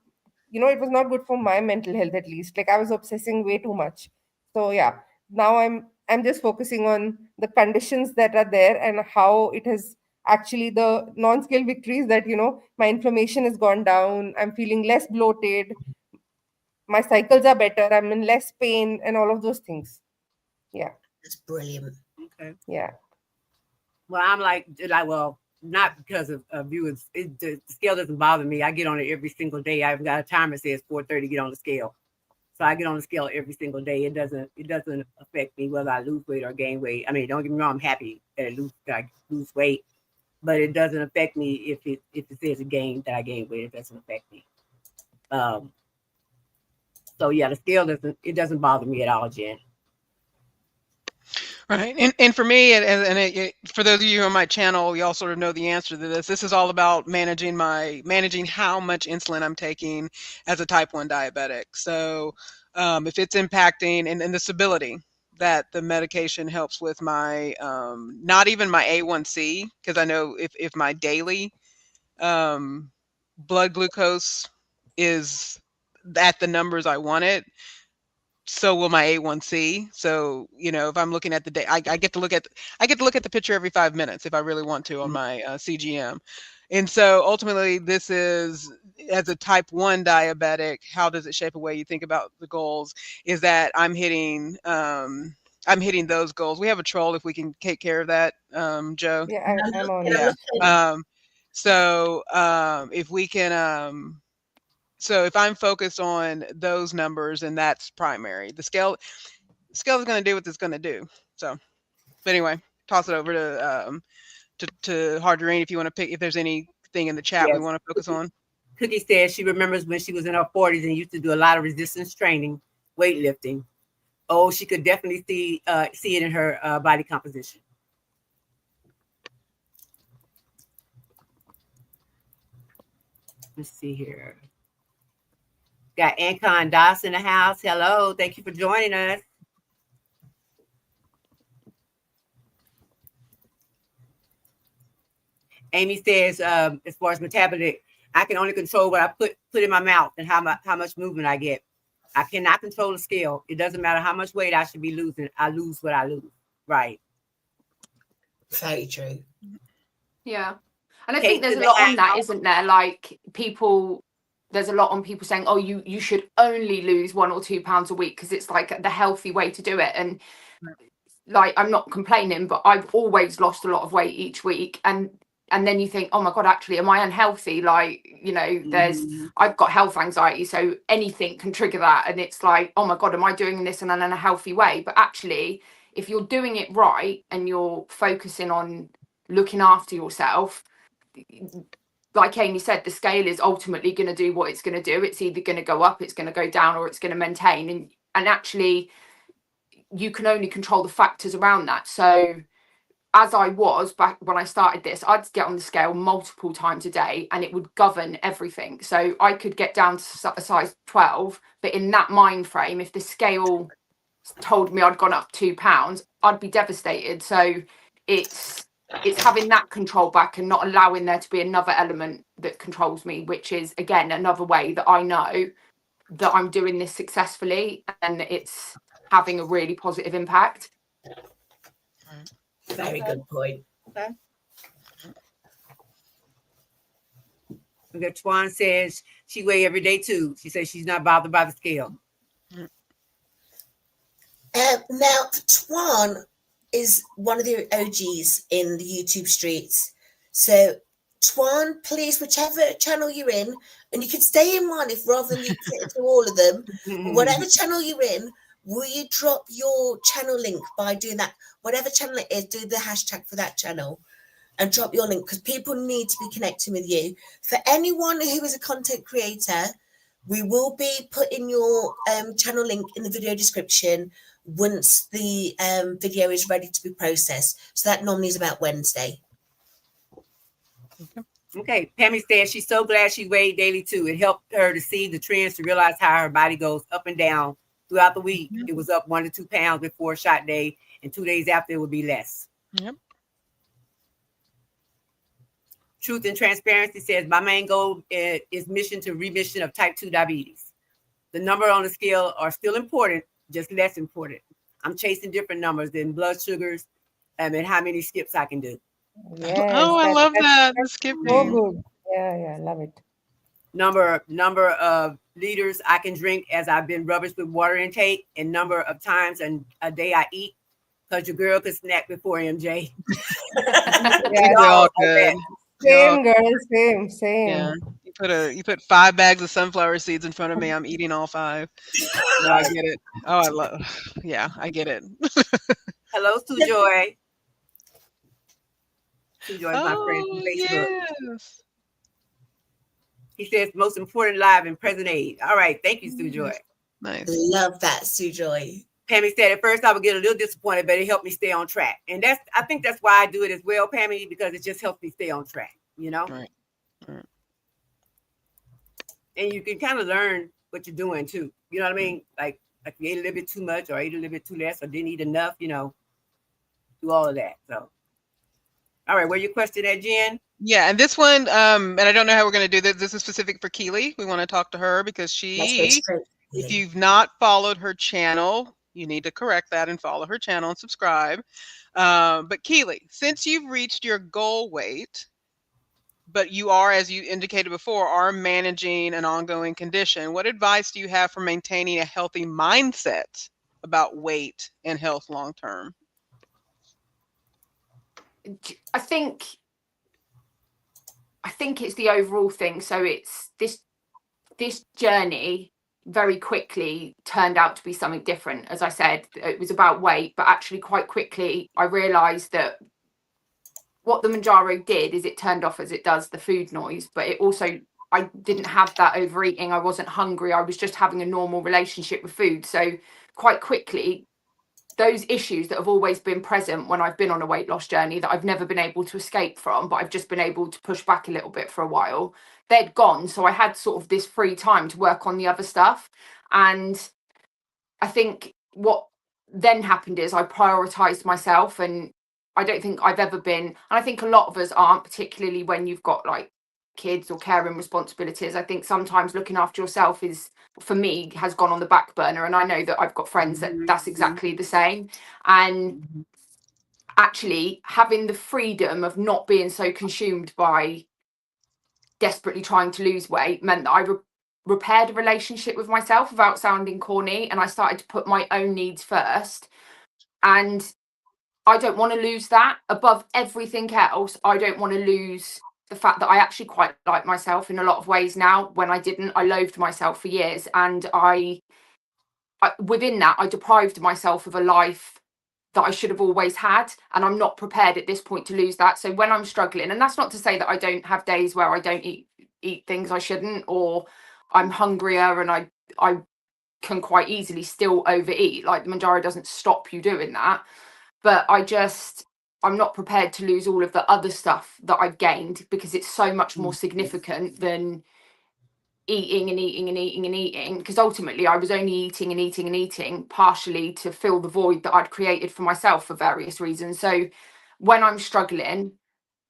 It was not good for my mental health, at least. Like, I was obsessing way too much. So yeah, now I'm just focusing on the conditions that are there and how it has actually the non-scale victories, that, my inflammation has gone down, I'm feeling less bloated, my cycles are better, I'm in less pain, and all of those things. Yeah. That's brilliant. Okay. Yeah. Well, I'm like, well, not because of viewers. The scale doesn't bother me. I get on it every single day. I've got a timer that says 4:30. Get on the scale, so I get on the scale every single day. It doesn't affect me whether I lose weight or gain weight. I mean, don't get me wrong. I'm happy that I lose weight, but it doesn't affect me if it says that I gain weight. It doesn't affect me. Um. So yeah, the scale doesn't bother me at all, Jen. Right. And for me, for those of you on my channel, you all sort of know the answer to this. This is all about managing how much insulin I'm taking as a type 1 diabetic. So if it's impacting and the stability that the medication helps with my, not even my A1C, because I know if my daily blood glucose is at the numbers I want it, so will my A1C. So, if I'm looking at the day, I get to look at the picture every 5 minutes if I really want to on my CGM. And so ultimately, this is, as a type 1 diabetic, how does it shape the way you think about the goals? Is that I'm hitting those goals. We have a troll, if we can take care of that, Joe. Yeah, I'm on it. Yeah. So if we can, so if I'm focused on those numbers, and that's primary, the scale is going to do what it's going to do. So, but anyway, toss it over to Harjarene if you want to pick, if there's anything in the chat we want to focus on. Cookie says she remembers when she was in her 40s and used to do a lot of resistance training, weightlifting. Oh, she could definitely see it in her body composition. Let's see here. Got Ancon Das in the house. Hello. Thank you for joining us. Amy says, as far as metabolic, I can only control what I put in my mouth and how much movement I get. I cannot control the scale. It doesn't matter how much weight I should be losing. I lose what I lose. Right. Very true. Yeah. And I think there's a lot on that, isn't there? Like, there's a lot on people saying, oh, you should only lose 1 or 2 pounds a week because it's like the healthy way to do it. And like, I'm not complaining, but I've always lost a lot of weight each week. And then you think, oh my God, actually, am I unhealthy? Like, I've got health anxiety, so anything can trigger that. And it's like, oh my God, am I doing this in an unhealthy way? But actually, if you're doing it right and you're focusing on looking after yourself, like Amy said, the scale is ultimately going to do what it's going to do. It's either going to go up, it's going to go down, or it's going to maintain. And actually, you can only control the factors around that. So as I was back when I started this, I'd get on the scale multiple times a day and it would govern everything. So I could get down to a size 12, but in that mind frame, if the scale told me I'd gone up 2 pounds, I'd be devastated. So it's having that control back and not allowing there to be another element that controls me, which is, again, another way that I know that I'm doing this successfully and it's having a really positive impact. Very good point. Okay. We got Twan says she weigh every day too. She says she's not bothered by the scale. Now, Twan is one of the OGs in the YouTube streets. So, Twan, please, whichever channel you're in, and you can stay in one if rather than you sit through all of them, whatever channel you're in, will you drop your channel link by doing that? Whatever channel it is, do the hashtag for that channel and drop your link, because people need to be connecting with you. For anyone who is a content creator, we will be putting your channel link in the video description once the video is ready to be processed. So that normally is about Wednesday. Okay. Pammy says she's so glad she weighed daily too. It helped her to see the trends, to realize how her body goes up and down throughout the week. It was up 1 to 2 pounds before shot day, and 2 days after it would be less. Yep. Truth and Transparency says my main goal is mission to remission of type 2 diabetes. The number on the scale are still important, just less important. I'm chasing different numbers than blood sugars and how many skips I can do. Yes, Oh, I love that. The that's skipping. so good. Yeah, love it. Number of liters I can drink as I've been rubbish with water intake, and number of times a day I eat, because your girl could snack before MJ. Yeah, We all could. same girl, same. Yeah. You put 5 bags of sunflower seeds in front of me. I'm eating all 5. No, I get it. Oh, I get it. Hello, Sue Joy. Sue Joy is my friend from Oh, Facebook. yes. He says most important live in present age. All right, thank you, Sue Joy. Nice. Love that, Sue Joy. Pammy said at first I would get a little disappointed, but it helped me stay on track. And I think that's why I do it as well, Pammy, because it just helps me stay on track, you know? Right. And you can kind of learn what you're doing too. You know what I mean? Like you ate a little bit too much or ate a little bit too less or didn't eat enough, do all of that. So, all right, where your question at, Jen? Yeah, and this one, and I don't know how we're going to do this. This is specific for Keely. We want to talk to her because if you've not followed her channel, you need to correct that and follow her channel and subscribe. But Keely, since you've reached your goal weight, but you are, as you indicated before, are managing an ongoing condition, what advice do you have for maintaining a healthy mindset about weight and health long term? I think it's the overall thing. So it's this journey very quickly turned out to be something different. As I said, it was about weight, but actually quite quickly I realized that what the mounjaro did is it turned off, as it does, the food noise, but it also, I didn't have that overeating. I wasn't hungry. I was just having a normal relationship with food. So quite quickly, those issues that have always been present when I've been on a weight loss journey that I've never been able to escape from, but I've just been able to push back a little bit for a while, they'd gone. So I had sort of this free time to work on the other stuff. And I think what then happened is I prioritized myself, and I don't think I've ever been, and I think a lot of us aren't, particularly when you've got like kids or caring responsibilities. I think sometimes looking after yourself is, for me, has gone on the back burner, and I know that I've got friends that's exactly the same. And actually having the freedom of not being so consumed by desperately trying to lose weight meant that I repaired a relationship with myself without sounding corny, and I started to put my own needs first. And I don't want to lose that above everything else. I don't want to lose the fact that I actually quite like myself in a lot of ways now. When I didn't, I loathed myself for years, and I within that, I deprived myself of a life that I should have always had, and I'm not prepared at this point to lose that. So when I'm struggling, and that's not to say that I don't have days where I don't eat things I shouldn't, or I'm hungrier and I can quite easily still overeat. Like the mounjaro doesn't stop you doing that, but I'm not prepared to lose all of the other stuff that I've gained, because it's so much more significant than eating and eating and eating and eating, because ultimately I was only eating and eating and eating partially to fill the void that I'd created for myself for various reasons. So when I'm struggling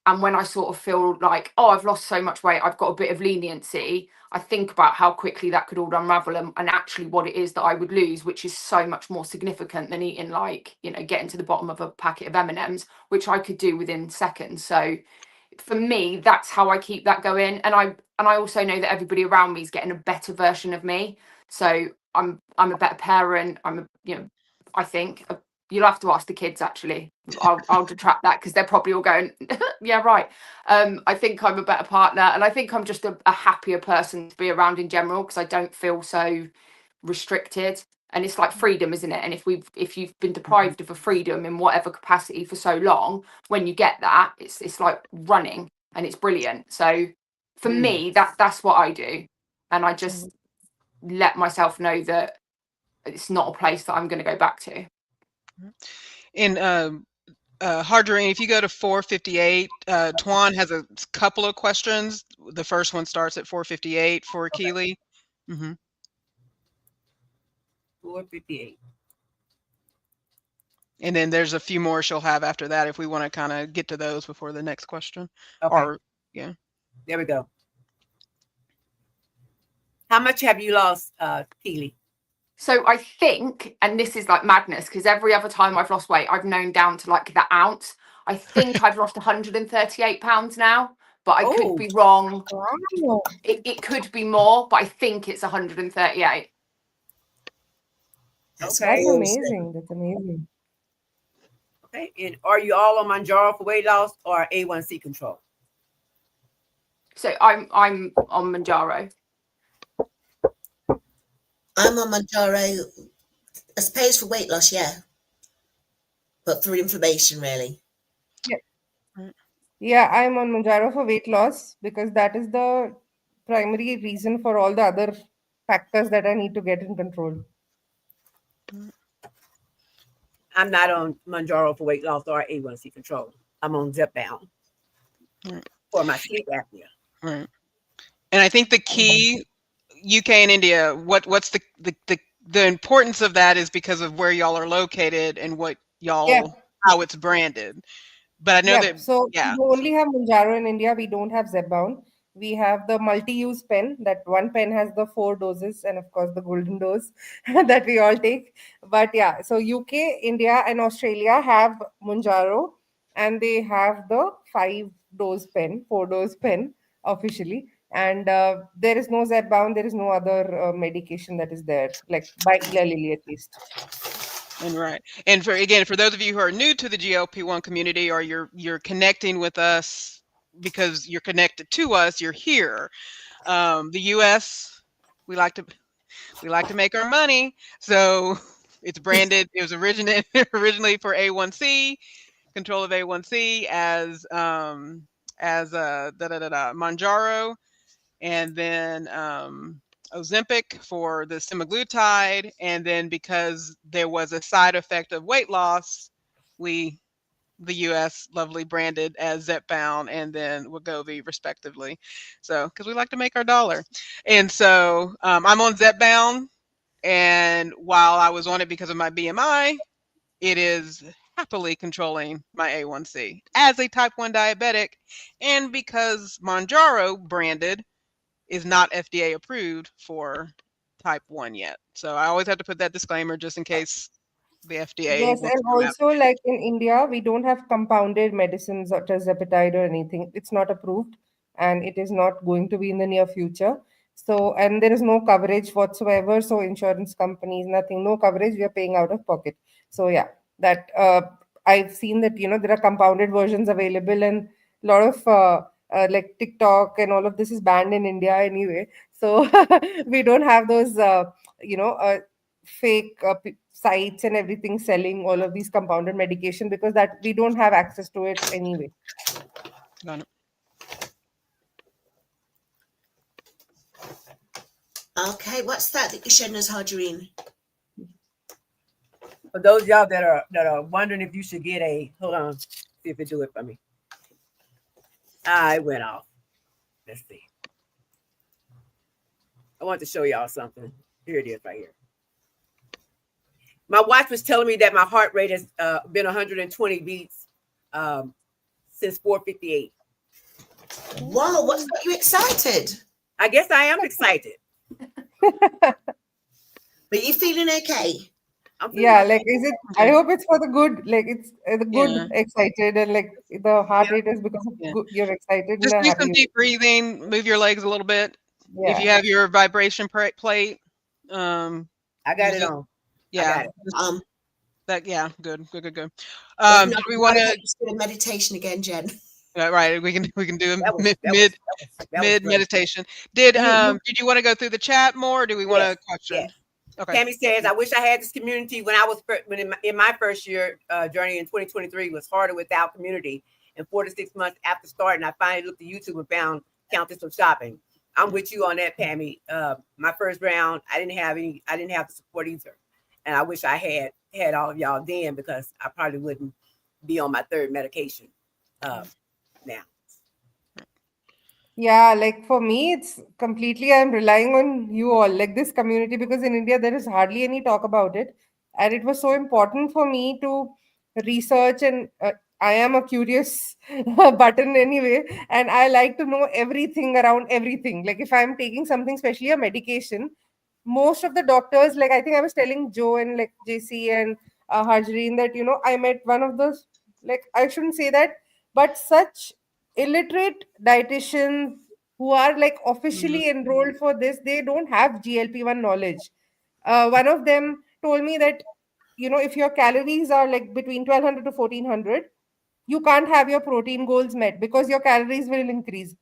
and when I sort of feel like, oh, I've lost so much weight, I've got a bit of leniency, I think about how quickly that could all unravel, and actually what it is that I would lose, which is so much more significant than eating, like, you know, getting to the bottom of a packet of M&Ms, which I could do within seconds. So for me, that's how I keep that going. And I also know that everybody around me is getting a better version of me. So I'm a better parent. I think you'll have to ask the kids, actually. I'll detract that, because they're probably all going, yeah, right. I think I'm a better partner, and I think I'm just a happier person to be around in general, because I don't feel so restricted. And it's like freedom, isn't it? And if you've been deprived of a freedom in whatever capacity for so long, when you get that, it's like running, and it's brilliant. So for me, that's what I do, and I just let myself know that it's not a place that I'm going to go back to. In Harjarene, if you go to 458, Tuan has a couple of questions. The first one starts at 458 for Keely. 458. And then there's a few more she'll have after that if we want to kind of get to those before the next question. Okay. Or, yeah. There we go. How much have you lost, Keely? So I think, and this is like madness, because every other time I've lost weight, I've known down to like the ounce. I think I've lost 138 pounds now, but I could be wrong. Wow. It could be more, but I think it's 138. That's Okay. amazing. That's amazing. Okay. And are you all on mounjaro for weight loss or A1C control? So I'm on mounjaro. I'm on mounjaro, I suppose, for weight loss, yeah, but for inflammation, really. Yeah, I'm on mounjaro for weight loss, because that is the primary reason for all the other factors that I need to get in control. I'm not on mounjaro for weight loss or A1C control. I'm on zepbound for my sleep apnea. Right. And I think the key, UK and India, what's the importance of that is because of where y'all are located and what y'all, how it's branded. But I know that, So we only have mounjaro in India. We don't have zepbound. We have the multi-use pen. That one pen has the 4 doses, and of course the golden dose that we all take. But yeah, so UK, India, and Australia have mounjaro, and they have the 5-dose pen, 4-dose pen officially. And there is no zepbound. There is no other medication that is there, like by Eli Lilly at least. And right. And for those of you who are new to the GLP-1 community, or you're connecting with us because you're connected to us, you're here. The US, we like to make our money. So it's branded, it was originally for A1C, control of A1C as mounjaro, and then Ozempic for the semaglutide, and then because there was a side effect of weight loss, the US lovely branded as Zepbound and then Wegovy respectively. So because we like to make our dollar. And so I'm on Zepbound, and while I was on it because of my BMI, it is happily controlling my A1C as a type 1 diabetic, and because Mounjaro branded is not FDA approved for type 1 yet. So I always have to put that disclaimer just in case the FDA Yes, wants and to come also like in India, we don't have compounded medicines or tirzepatide or anything. It's not approved, and it is not going to be in the near future. So, and there is no coverage whatsoever. So, insurance companies, nothing, no coverage. We are paying out of pocket. So, yeah, that I've seen that there are compounded versions available, and a lot of like TikTok and all of this is banned in India anyway. So, we don't have those fake sites and everything selling all of these compounded medication, because that we don't have access to it anyway. Got it. Okay, what's that you're showing us, Harjarene? For those of y'all that are wondering if you should get a, hold on, see if it do it for me. It went off. Let's see. I want to show y'all something. Here it is right here. My watch was telling me that my heart rate has been 120 beats since 4:58. Whoa, what's got you excited? I guess I am excited. But you feeling okay? I'm feeling Yeah, okay. like, is it? I hope it's for the good. Like, it's the good, Yeah. excited, and like the heart Yeah. rate is because of Yeah. good, you're excited Just and do happy. some deep breathing, move your legs a little bit. If you Yeah. have your vibration plate, I got use it on. yeah, I got it. just that, yeah, good. If Do not, we you want gotta to? take us through a meditation again, Jen. Right, we can do That a was mid great. meditation. Did You you want to go through the chat more, or do we want Yes, to question? yes. Okay. Tammy says, I wish I had this community when I was in my first year journey in 2023 was harder without community. And 4 to 6 months after starting, I finally looked at YouTube and found Countess of Shopping. I'm with you on that, Pammy. My first round, I didn't have the support either. And I wish I had all of y'all then, because I probably wouldn't be on my third medication now. Yeah, like for me, it's completely, I'm relying on you all, like this community, because in India there is hardly any talk about it. And it was so important for me to research, and I am a curious button anyway, and I like to know everything around everything. Like if I'm taking something, especially a medication, most of the doctors, like I think I was telling Joe and like JC and Harjarene that, I met one of those, like I shouldn't say that, but such illiterate dietitians who are like Mhm. officially enrolled for this, they don't have GLP-1 knowledge. One of them told me that, if your calories are like between 1200 to 1400, you can't have your protein goals met because your calories will increase.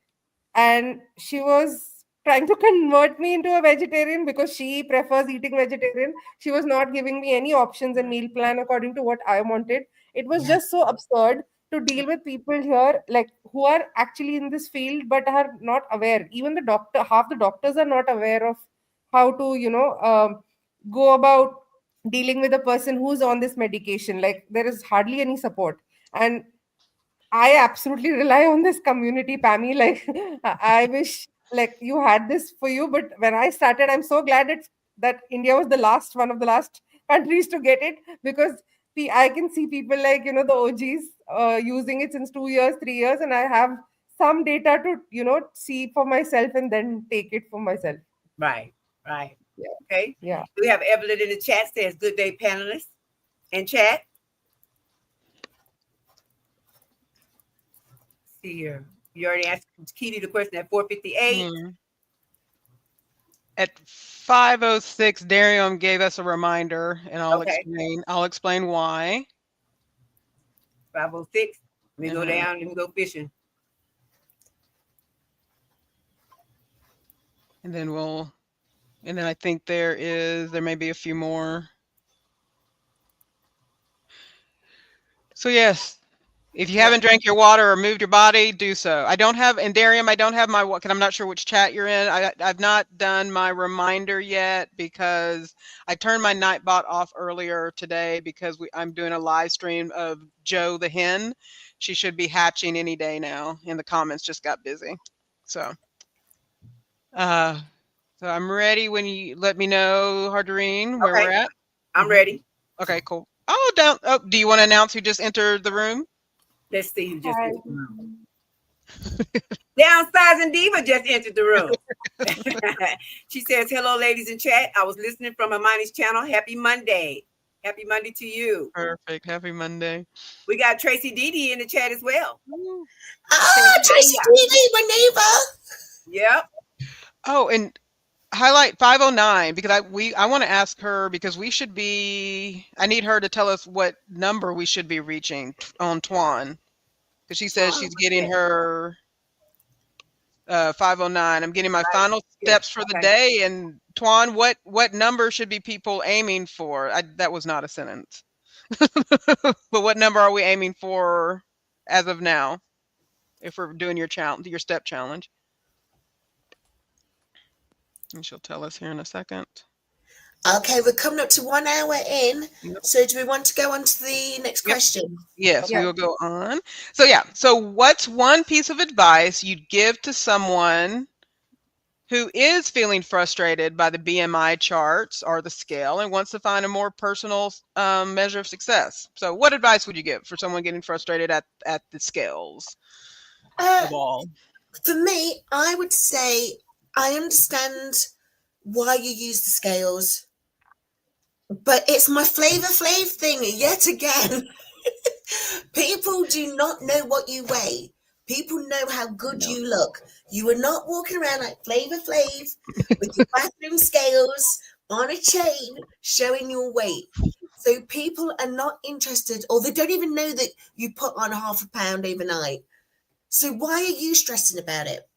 And she was trying to convert me into a vegetarian because she prefers eating vegetarian. She was not giving me any options and meal plan according to what I wanted. It was Yeah. just so absurd to deal with people here, like who are actually in this field but are not aware. Even the doctor, half the doctors are not aware of how to, go about dealing with a person who's on this medication. Like there is hardly any support. And I absolutely rely on this community, Pammy. Like, I wish like you had this for you. But when I started, I'm so glad that India was one of the last countries to get it, because I can see people like, the OGs using it since 2 years, 3 years, and I have some data to, see for myself and then take it for myself. Right. Yeah. Okay. Yeah. We have Evelyn in the chat says, good day, panelists in chat. See here. You already asked Kitty the question at 4:58. At 5:06, Darium gave us a reminder, and I'll Okay. explain why. 5:06. Let me go down. Let me go fishing. And then I think there may be a few more. So yes, if you haven't drank your water or moved your body, do so. I don't have, and Darium, I don't have my, because I'm not sure which chat you're in. I've not done my reminder yet because I turned my Nightbot off earlier today because I'm doing a live stream of Joe the hen. She should be hatching any day now, and the comments just got busy. So I'm ready when you let me know, Harjarene, where we're at. I'm ready. Okay, cool. Do you want to announce who just entered the room? Let's see who just Hi. entered the room. Downsizing Diva just entered the room. She says, hello, ladies in chat. I was listening from Himani's channel. Happy Monday. Happy Monday to you. Perfect. Happy Monday. We got Tracy Didi in the chat as well. Tracy Didi, my neighbor. Yep. Oh, and highlight 509 because I want to ask her because I need her to tell us what number we should be reaching on Twan, because she says she's getting her 509. I'm getting my final steps for the day. And Twan, what number should be people aiming for? That was not a sentence. But what number are we aiming for as of now? If we're doing your step challenge. And she'll tell us here in a second. Okay, we're coming up to 1 hour in. Yep. So do we want to go on to the next question? Yes, we will go on. So yeah, so what's one piece of advice you'd give to someone who is feeling frustrated by the BMI charts or the scale and wants to find a more personal measure of success? So what advice would you give for someone getting frustrated at the scales of all? For me, I would say I understand why you use the scales, but it's my Flavor Flav thing yet again. People do not know what you weigh. People know how good you look. You are not walking around like Flavor Flav with your bathroom scales on a chain showing your weight. So people are not interested, or they don't even know that you put on half a pound overnight. So why are you stressing about it?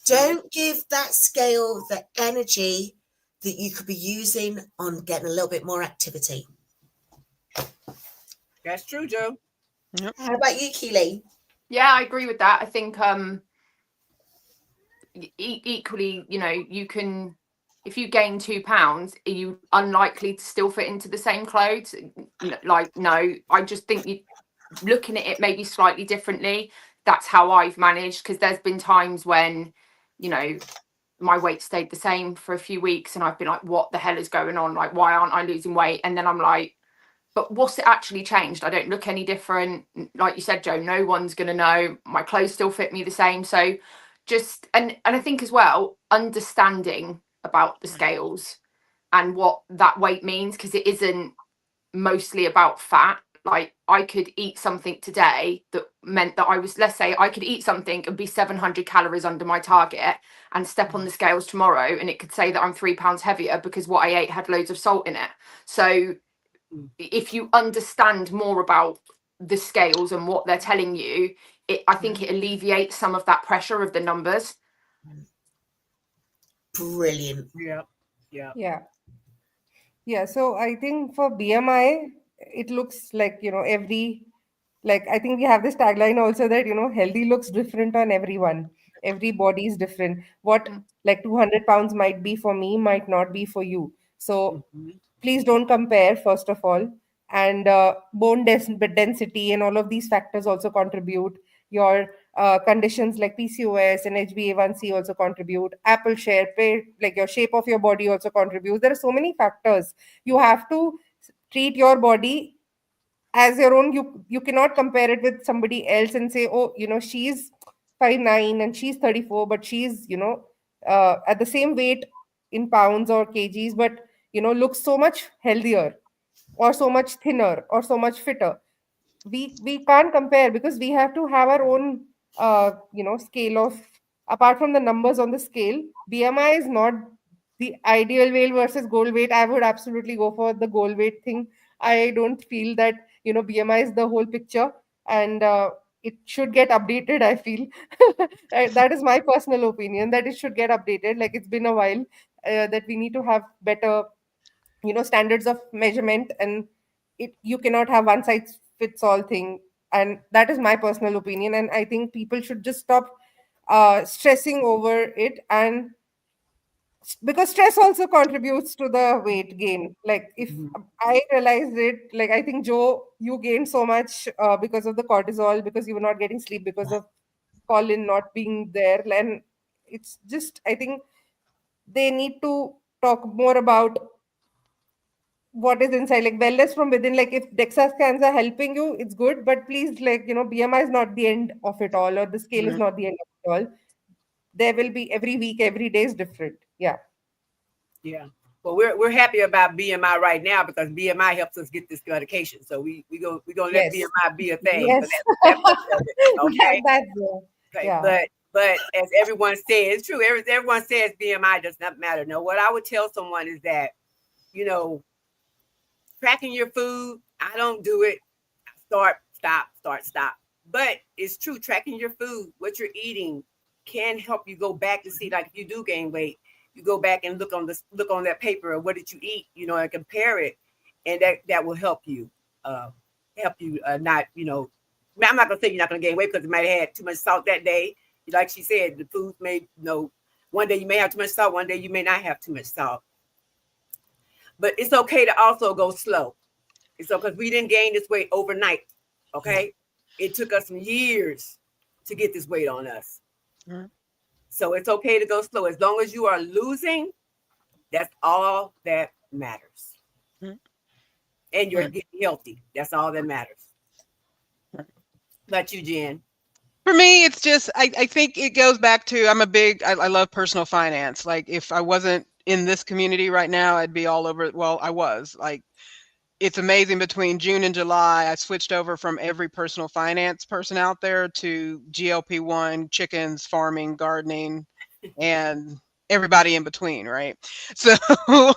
Don't give that scale the energy that you could be using on getting a little bit more activity. That's true, Joe. Yep. How about you, Keely? Yeah, I agree with that. I think equally, you can, if you gain 2 pounds, are you unlikely to still fit into the same clothes? Like, no, I just think you looking at it maybe slightly differently. That's how I've managed, because there's been times when, my weight stayed the same for a few weeks and I've been like, what the hell is going on? Like, why aren't I losing weight? And then I'm like, but what's it actually changed? I don't look any different. Like you said, Joe, no one's going to know. My clothes still fit me the same. So just, and I think as well, understanding about the scales and what that weight means, because it isn't mostly about fat. Like, I could eat something today that meant that I was, let's say I could eat something and be 700 calories under my target, and step on the scales tomorrow and it could say that I'm 3 pounds heavier because what I ate had loads of salt in it. So if you understand more about the scales and what they're telling you, I think it alleviates some of that pressure of the numbers. Brilliant. Yeah, so I think for BMI, it looks like, I think we have this tagline also that, healthy looks different on everyone. Every body is different. What like 200 pounds might be for me might not be for you. So please don't compare, first of all. And bone density and all of these factors also contribute. Your conditions like PCOS and HbA1c also contribute. Apple share, like your shape of your body also contributes. There are so many factors. You have to treat your body as your own. You cannot compare it with somebody else and say, oh, she's 5'9" and she's 34, but she's at the same weight in pounds or kgs, but looks so much healthier or so much thinner or so much fitter. We can't compare, because we have to have our own scale of, apart from the numbers on the scale. BMI is not the ideal weight versus goal weight. I would absolutely go for the goal weight thing. I don't feel that BMI is the whole picture, and it should get updated, I feel. That is my personal opinion, that it should get updated. Like, it's been a while, that we need to have better standards of measurement, and you cannot have one size fits all thing. And that is my personal opinion, and I think people should just stop stressing over it. And because stress also contributes to the weight gain. Like, if I realized it, like, I think, Joe, you gained so much because of the cortisol, because you were not getting sleep because of Colin not being there. And it's just, I think they need to talk more about what is inside, like wellness from within. Like, if DEXA scans are helping you, it's good, but please, like, BMI is not the end of it all, or the scale is not the end of it all. There will be, every week, every day is different. Yeah. Well, we're happy about BMI right now, because BMI helps us get this medication. So we're gonna let BMI be a thing. Yes. That's okay. Okay. Yeah. But as everyone says, it's true. Everyone says BMI does not matter. No, what I would tell someone is that, tracking your food, I don't do it. Start, stop. But it's true, tracking your food, what you're eating can help you go back to see, like, if you do gain weight, you go back and look on that paper of what did you eat, and compare it, and that will help you not, I'm not gonna say you're not gonna gain weight because you might have had too much salt that day. Like she said, the food may, one day you may have too much salt, one day you may not have too much salt. But it's okay to also go slow. So, because we didn't gain this weight overnight, okay? It took us some years to get this weight on us. Mm-hmm. So it's okay to go slow. As long as you are losing, that's all that matters. Mm-hmm. And you're getting healthy. That's all that matters. But you, Jen? For me, it's just, I think it goes back to, I love personal finance. Like, if I wasn't in this community right now, I'd be all over. Well, I was. Like, it's amazing, between June and July, I switched over from every personal finance person out there to GLP-1, chickens, farming, gardening, and everybody in between, right? So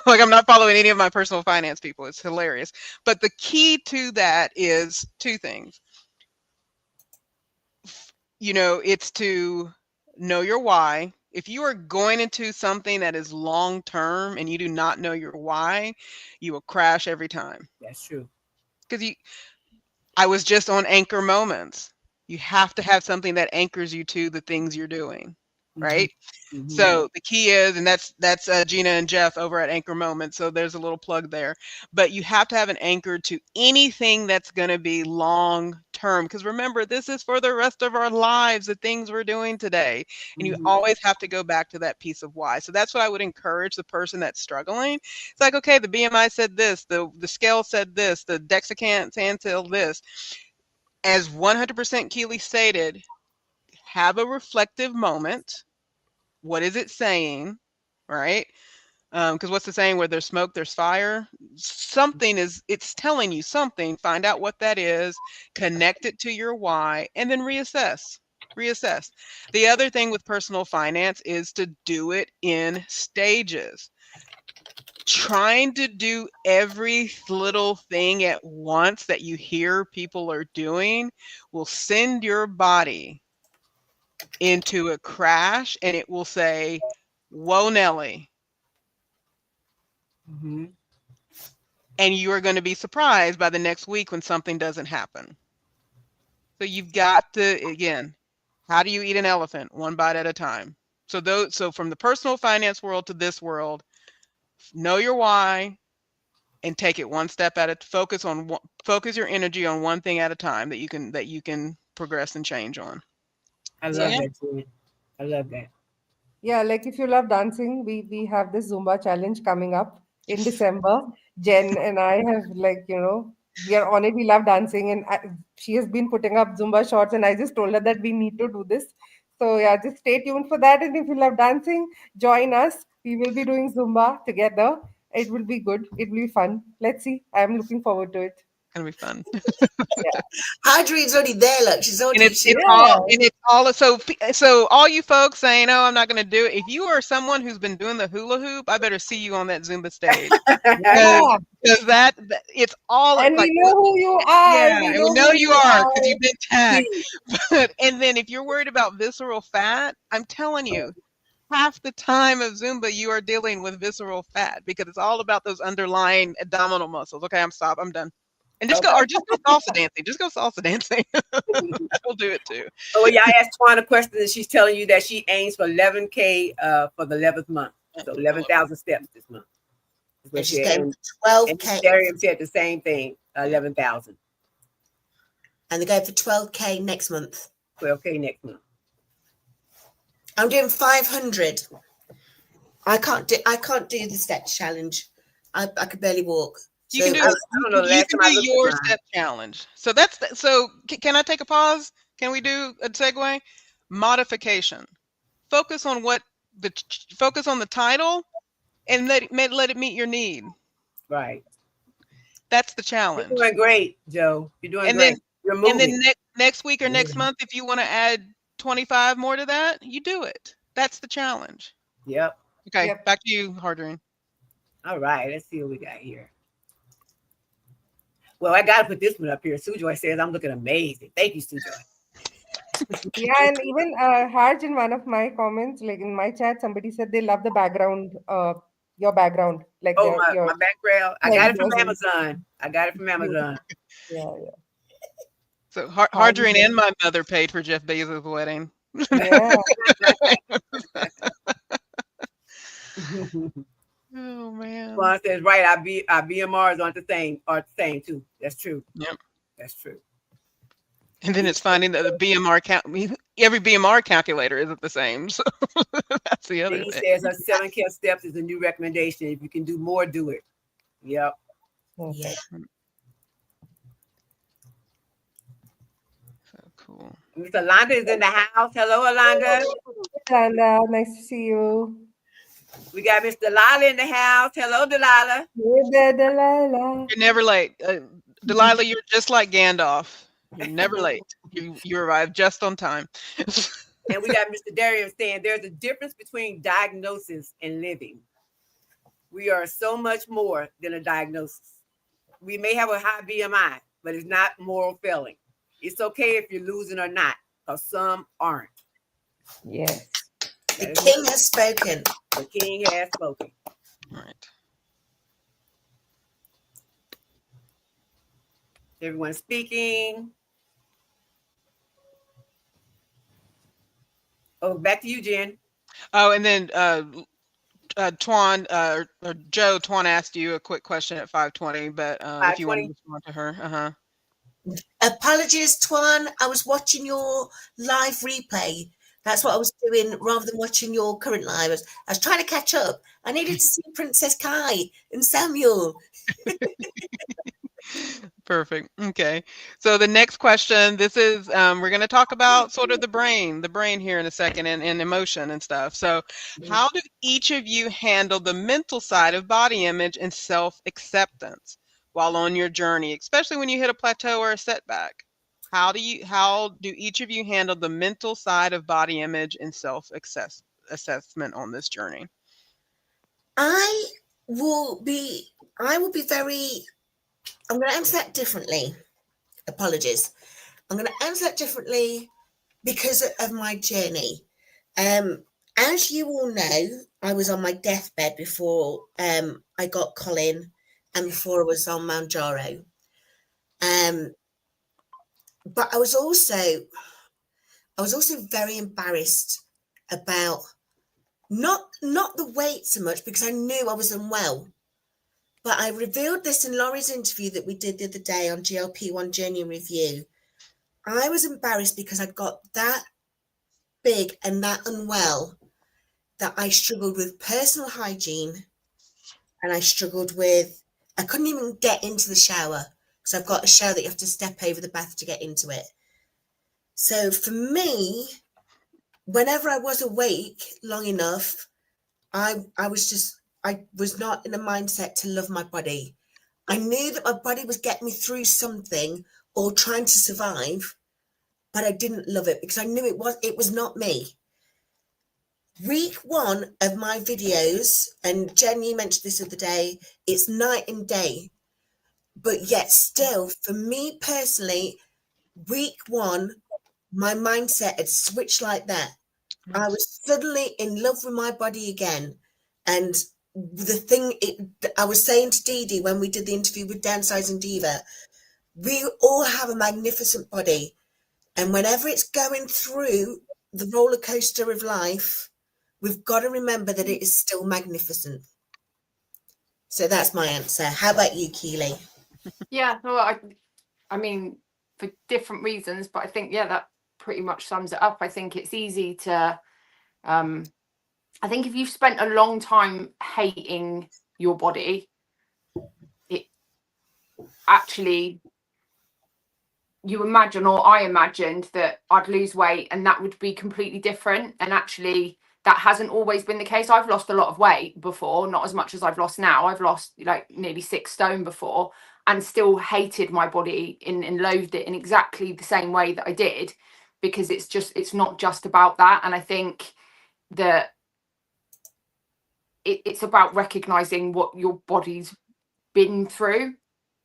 like, I'm not following any of my personal finance people. It's hilarious. But the key to that is two things. It's to know your why. If you are going into something that is long term and you do not know your why, you will crash every time. That's true. Because I was just on anchor moments. You have to have something that anchors you to the things you're doing, right? Mm-hmm. So the key is, and that's Gina and Jeff over at Anchor Moments. So there's a little plug there. But you have to have an anchor to anything that's going to be long term. Because remember, this is for the rest of our lives, the things we're doing today. And you always have to go back to that piece of why. So that's what I would encourage the person that's struggling. It's like, okay, the BMI said this, the scale said this, the Dexicant said this. As 100% Keely stated, have a reflective moment. What is it saying, right? Because what's the saying? Where there's smoke, there's fire. It's telling you something. Find out what that is, connect it to your why, and then reassess. The other thing with personal finance is to do it in stages. Trying to do every little thing at once that you hear people are doing will send your body into a crash, and it will say, whoa, Nelly. Mm-hmm. And you are going to be surprised by the next week when something doesn't happen. So you've got to, again, how do you eat an elephant? One bite at a time. So from the personal finance world to this world, know your why and take it one step at a time. Focus your energy on one thing at a time that you can progress and change on. I love that, Julie. I love that. Yeah, like if you love dancing, we have this Zumba challenge coming up in December. Jen and I have, like, we are on it. We love dancing, and she has been putting up Zumba shorts, and I just told her that we need to do this. So yeah, just stay tuned for that. And if you love dancing, join us. We will be doing Zumba together. It will be good. It will be fun. Let's see. I'm looking forward to it. Gonna be fun. Yeah. Harjarene's already there. Look, she's already. It's all. So all you folks saying, "Oh, I'm not going to do it." If you are someone who's been doing the hula hoop, I better see you on that Zumba stage. Because that it's all. And we know who you are. Yeah, we know you are because you've been tagged. And then if you're worried about visceral fat, I'm telling you, half the time of Zumba you are dealing with visceral fat because it's all about those underlying abdominal muscles. Okay, I'm done. And just go salsa dancing. Just go salsa dancing. That'll do it too. Oh, yeah, I asked Twan a question, and she's telling you that she aims for 11K for the 11th month. So 11,000 steps this month. And she's going 12K. Miriam said the same thing, 11,000. And they're going for 12K next month. 12K next month. I'm doing 500. I can't do the steps challenge. I could barely walk. You can do your step challenge. So can I take a pause? Can we do a segue? Modification. Focus on the title and let it meet your need. Right. That's the challenge. You're doing great, Joe. You're doing great. You're moving. And then next week or next month, if you want to add 25 more to that, you do it. That's the challenge. Yep. Okay, Yep. Back to you, Harjarene. All right, let's see what we got here. Well, I got to put this one up here. Sujoy says, I'm looking amazing. Thank you, Sujoy. Yeah, and even Harj, in one of my comments, like in my chat, somebody said they love the background, your background, like Oh, your my background. I got like it from yours and Amazon. I got it from Amazon. yeah, yeah. So Harj, Harjarene and my mother paid for Jeff Bezos' wedding. yeah. Oh man. Juan says, right, our BMRs aren't the same too. That's true. Yep. That's true. And then it's finding that the BMR every BMR calculator isn't the same. So that's the other He thing. says 7K steps is a new recommendation. If you can do more, do it. Yep. Okay. So cool. Miss Alonda is in the house. Hello, Alonda. Alanda, nice to see you. We got Miss Delilah in the house. Hello, Delilah. Hey there, Delilah. You're never late. Delilah, you're just like Gandalf. You're never late. You arrive just on time. And we got Mr. Darius saying there's a difference between diagnosis and living. We are so much more than a diagnosis. We may have a high BMI, but it's not moral failing. It's okay if you're losing or not, because some aren't. Yes. The king has spoken. The king has spoken. Right. Everyone's speaking. Oh, back to you, Jen. Oh, and then Twan or Joe, Twan asked you a quick question at 5:20, but if you want to respond to her, Apologies, Twan. I was watching your live replay. That's what I was doing rather than watching your current live. I was trying to catch up. I needed to see Princess Kai and Samuel. Perfect. Okay. So the next question, this is, we're going to talk about sort of the brain here in a second and emotion and stuff. So how do each of you handle the mental side of body image and self-acceptance while on your journey, especially when you hit a plateau or a setback? How do each of you handle the mental side of body image and self-assessment on this journey? I will be very, I'm going to answer that differently. Apologies. I'm going to answer that differently because of my journey. As you all know, I was on my deathbed before I got Colin and before I was on Mounjaro. But I was also very embarrassed about not the weight so much, because I knew I was unwell. But I revealed this in Laurie's interview that we did the other day on GLP-1 Journey Review. I was embarrassed because I'd got that big and that unwell that I struggled with personal hygiene, and I couldn't even get into the shower because I've got a shower that you have to step over the bath to get into it. So for me, whenever I was awake long enough, I was not in a mindset to love my body. I knew that my body was getting me through something or trying to survive, but I didn't love it because I knew it was not me. Week 1 of my videos, and Jen, you mentioned this the other day, it's night and day. But yet still, for me personally, week 1, my mindset had switched like that. I was suddenly in love with my body again. And the thing I was saying to Dee Dee when we did the interview with Downsizing Diva, we all have a magnificent body. And whenever it's going through the roller coaster of life, we've got to remember that it is still magnificent. So that's my answer. How about you, Keely? Yeah, well, I mean, for different reasons, but I think, yeah, that pretty much sums it up. I think it's easy to, I think if you've spent a long time hating your body, it actually, you imagine, or I imagined, that I'd lose weight and that would be completely different. And actually, that hasn't always been the case. I've lost a lot of weight before, not as much as I've lost now. I've lost like nearly 6 stone before, and still hated my body and loathed it in exactly the same way that I did, because it's not just about that. And I think that it's about recognizing what your body's been through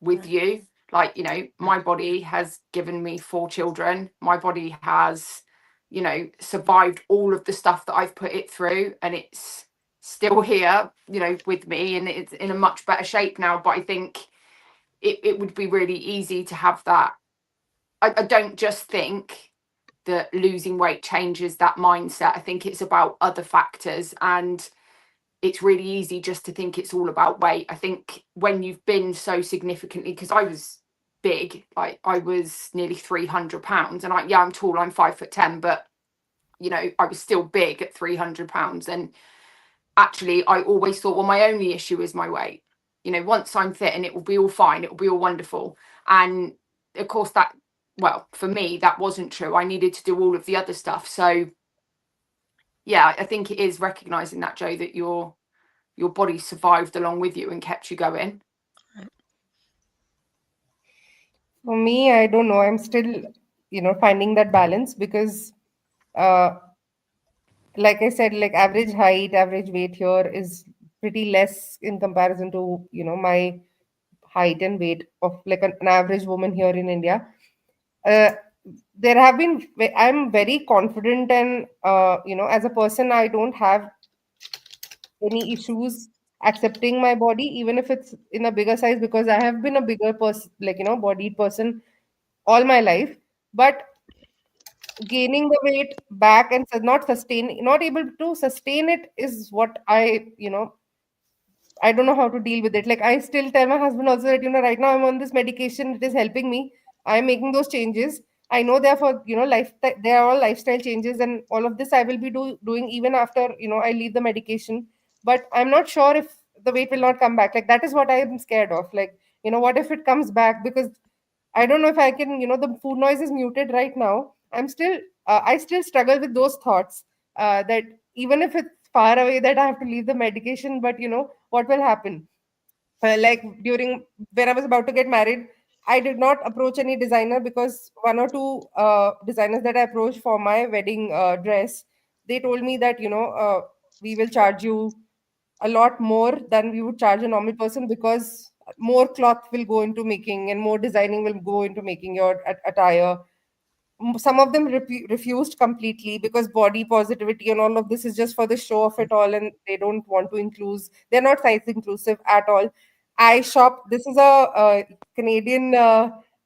with you. Like, you know, my body has given me 4 children. My body has you know, survived all of the stuff that I've put it through, and it's still here, you know, with me, and it's in a much better shape now. But I think it would be really easy to have that. I don't just think that losing weight changes that mindset. I think it's about other factors, and it's really easy just to think it's all about weight. I think when you've been so significantly, because I was big, like I was nearly 300 pounds, and I'm tall, I'm 5'10", but you know, I was still big at 300 pounds. And actually I always thought, well, my only issue is my weight. You know, once I'm fit and it will be all fine, it will be all wonderful. And of course that, well, for me, that wasn't true. I needed to do all of the other stuff. So yeah, I think it is recognizing that, Joe, that your body survived along with you and kept you going. For me, I don't know. I'm still, finding that balance because, like I said, like average height, average weight here is pretty less in comparison to, my height and weight of like an average woman here in India. Uh, there have been, I'm very confident and, as a person, I don't have any issues accepting my body, even if it's in a bigger size, because I have been a bigger person, like, bodied person all my life. But gaining the weight back and not able to sustain it is what I don't know how to deal with it. Like I still tell my husband also that, right now I'm on this medication, it is helping me. I'm making those changes. I know they're for, life, they are all lifestyle changes, and all of this I will be doing even after, I leave the medication. But I'm not sure if the weight will not come back. Like that is what I am scared of. Like, what if it comes back? Because I don't know if I can, the food noise is muted right now. I still struggle with those thoughts, that even if it's far away that I have to leave the medication, but what will happen? Like during when I was about to get married, I did not approach any designer because one or two designers that I approached for my wedding dress, they told me that, we will charge you a lot more than we would charge a normal person, because more cloth will go into making and more designing will go into making your attire. Some of them refused completely because body positivity and all of this is just for the show of it all, and they don't want to include, they're not size inclusive at all. I shop, this is a Canadian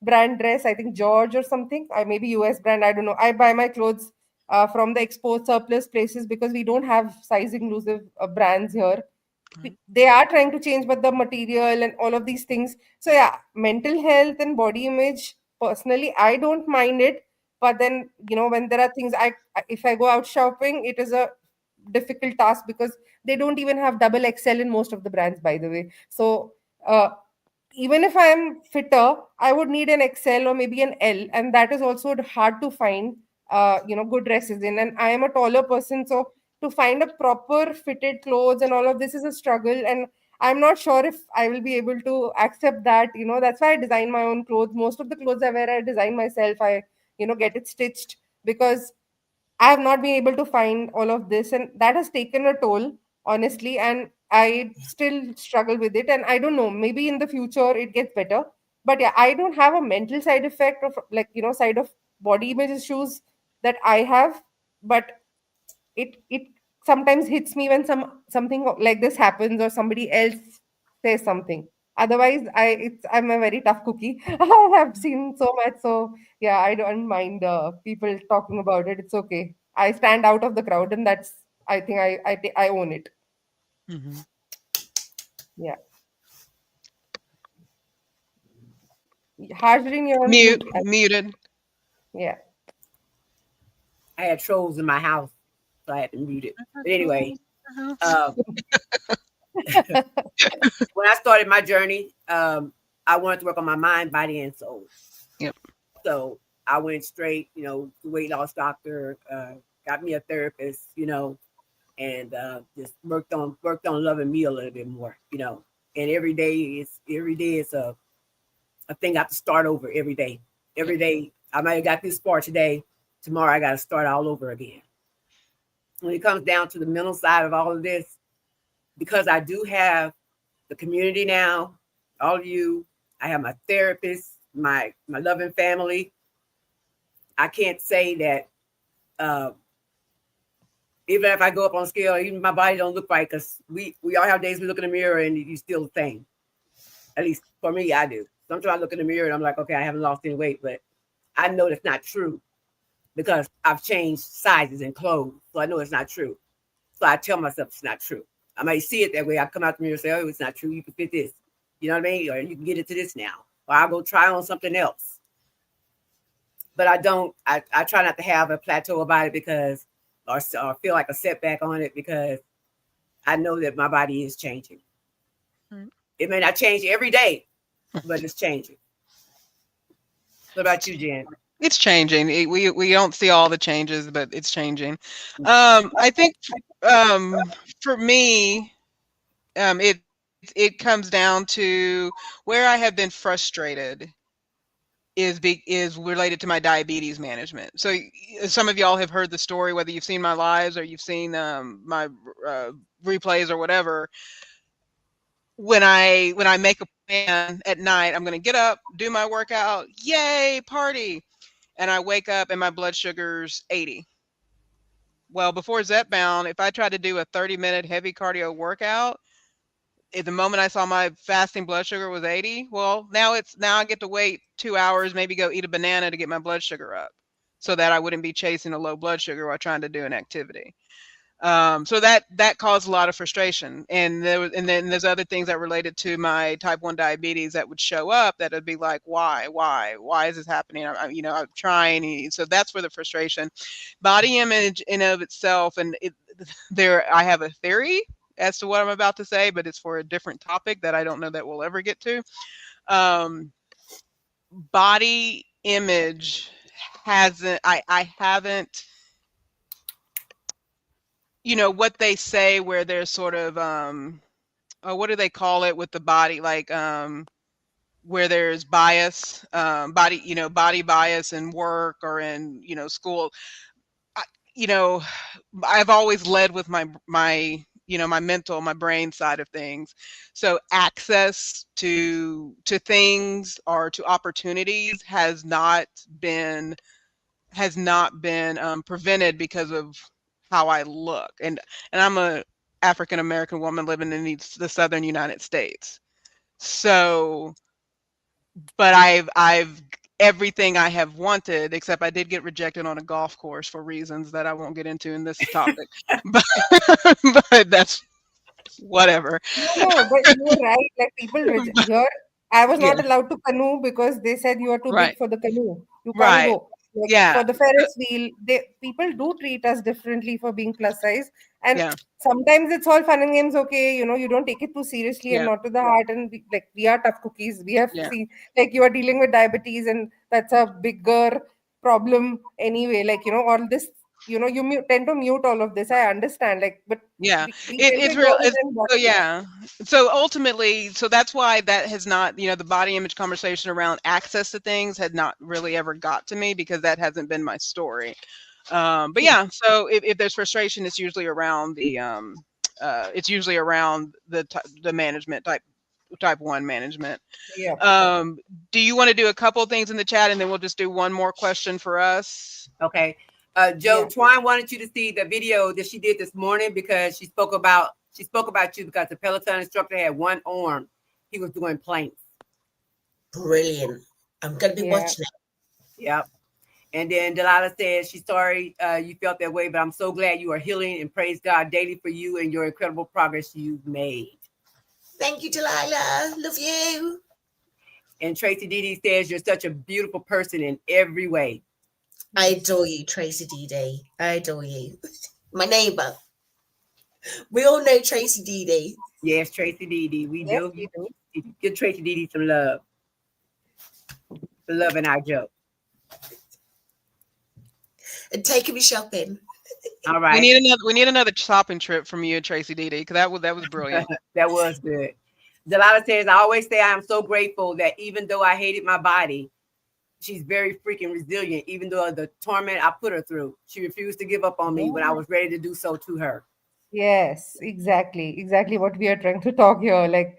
brand dress, I think George or something, or maybe US brand, I don't know. I buy my clothes from the export surplus places because we don't have size inclusive brands here. They are trying to change, but the material and all of these things. So yeah, mental health and body image, personally I don't mind it. But then, when there are things, if I go out shopping, it is a difficult task because they don't even have double XL in most of the brands, by the way. So uh, even if I am fitter, I would need an XL or maybe an L, and that is also hard to find, good dresses in. And I am a taller person, so to find a proper fitted clothes and all of this is a struggle. And I'm not sure if I will be able to accept that. That's why I design my own clothes. Most of the clothes I wear, I design myself. I, get it stitched because I have not been able to find all of this, and that has taken a toll, honestly. And I still struggle with it. And I don't know, maybe in the future it gets better. But yeah, I don't have a mental side effect of like, side of body image issues that I have. But it sometimes hits me when something like this happens or somebody else says something. Otherwise, I'm a very tough cookie. I have seen so much, so yeah, I don't mind people talking about it. It's okay. I stand out of the crowd, and that's, I think, I own it. Mhm. Yeah. Harjarene, you're on mute. Muted. Yeah. I had trolls in my house, so I had to mute it. But anyway, when I started my journey, I wanted to work on my mind, body, and soul. Yep. So I went straight, to weight loss doctor, got me a therapist, and just worked on loving me a little bit more, And every day is a thing I have to start over every day. Every day I might have got this far today. Tomorrow I got to start all over again. When it comes down to the mental side of all of this, because I do have the community now, all of you, I have my therapist, my loving family. I can't say that Uh, even if I go up on scale, even my body don't look right because we all have days we look in the mirror and you still the same. At least for me, I do. Sometimes I look in the mirror and I'm like, okay, I haven't lost any weight, but I know that's not true because I've changed sizes and clothes, so I know it's not true. So I tell myself it's not true. I might see it that way. I come out the mirror and say, oh, it's not true. You can fit this. You know what I mean? Or you can get into this now. Or I'll go try on something else. But I don't, I try not to have a plateau about it because, or feel like a setback on it because I know that my body is changing. It may not change every day, but it's changing. What about you, Jen? It's changing. We don't see all the changes, but it's changing. I think for me, it comes down to where I have been frustrated is related to my diabetes management. So some of y'all have heard the story, whether you've seen my lives or you've seen my replays or whatever. When I make a plan at night, I'm going to get up, do my workout, yay, party. And I wake up and my blood sugar's 80. Well, before zepbound, if I tried to do a 30-minute heavy cardio workout, at the moment I saw my fasting blood sugar was 80, well, now I get to wait 2 hours, maybe go eat a banana to get my blood sugar up so that I wouldn't be chasing a low blood sugar while trying to do an activity. So that caused a lot of frustration. And then there's other things that related to my type 1 diabetes that would show up that would be like, why is this happening? I'm trying. So that's where the frustration, body image in of itself. And I have a theory as to what I'm about to say, but it's for a different topic that I don't know that we'll ever get to. Body image I haven't, what they say where there's sort of what do they call it with the body, like where there's bias, body bias in work or in school. I've always led with my my brain side of things. So access to things or to opportunities has not been prevented because of how I look. And I'm a African American woman living in the southern United States. So, but I've everything I have wanted, except I did get rejected on a golf course for reasons that I won't get into in this topic. but, but that's whatever. No, but you're right. Like here, I was Yeah. not allowed to canoe because they said you are too Right. big for the canoe. You can't Right. go. Like Yeah. for the Ferris wheel, people do treat us differently for being plus size, and Yeah. sometimes it's all fun and games. Okay, you don't take it too seriously and Yeah. not to the heart. And we are tough cookies. We have Yeah. seen like you are dealing with diabetes, and that's a bigger problem anyway. Like all this. Tend to mute all of this. I understand. Like, but Yeah, we tend to it's real. ignore it and watch So it. yeah, so ultimately, so that's why that has not, the body image conversation around access to things had not really ever got to me because that hasn't been my story. But yeah, so if there's frustration, it's usually around the management type 1 management. Yeah. Do you want to do a couple of things in the chat and then we'll just do one more question for us? Okay. Joe, Twine wanted you to see the video that she did this morning because she spoke about you because the Peloton instructor had one arm. He was doing planks. Brilliant. I'm going to be watching it. Yep. And then Delilah says she's sorry you felt that way, but I'm so glad you are healing and praise God daily for you and your incredible progress you've made. Thank you, Delilah. Love you. And Tracy Didi says you're such a beautiful person in every way. I adore you, Tracy Didi. I adore you. My neighbor. We all know Tracy Didi. Yes, Tracy Didi. We Yes, do. we do. Give Tracy Didi some love. For loving our joke. And taking me shopping. All right. We need another shopping trip from you and Tracy Didi because that was brilliant. That was good. Delilah says, I always say I am so grateful that even though I hated my body, she's very freaking resilient. Even though the torment I put her through, she refused to give up on me when I was ready to do so to her. Yes, exactly what we are trying to talk here. Like,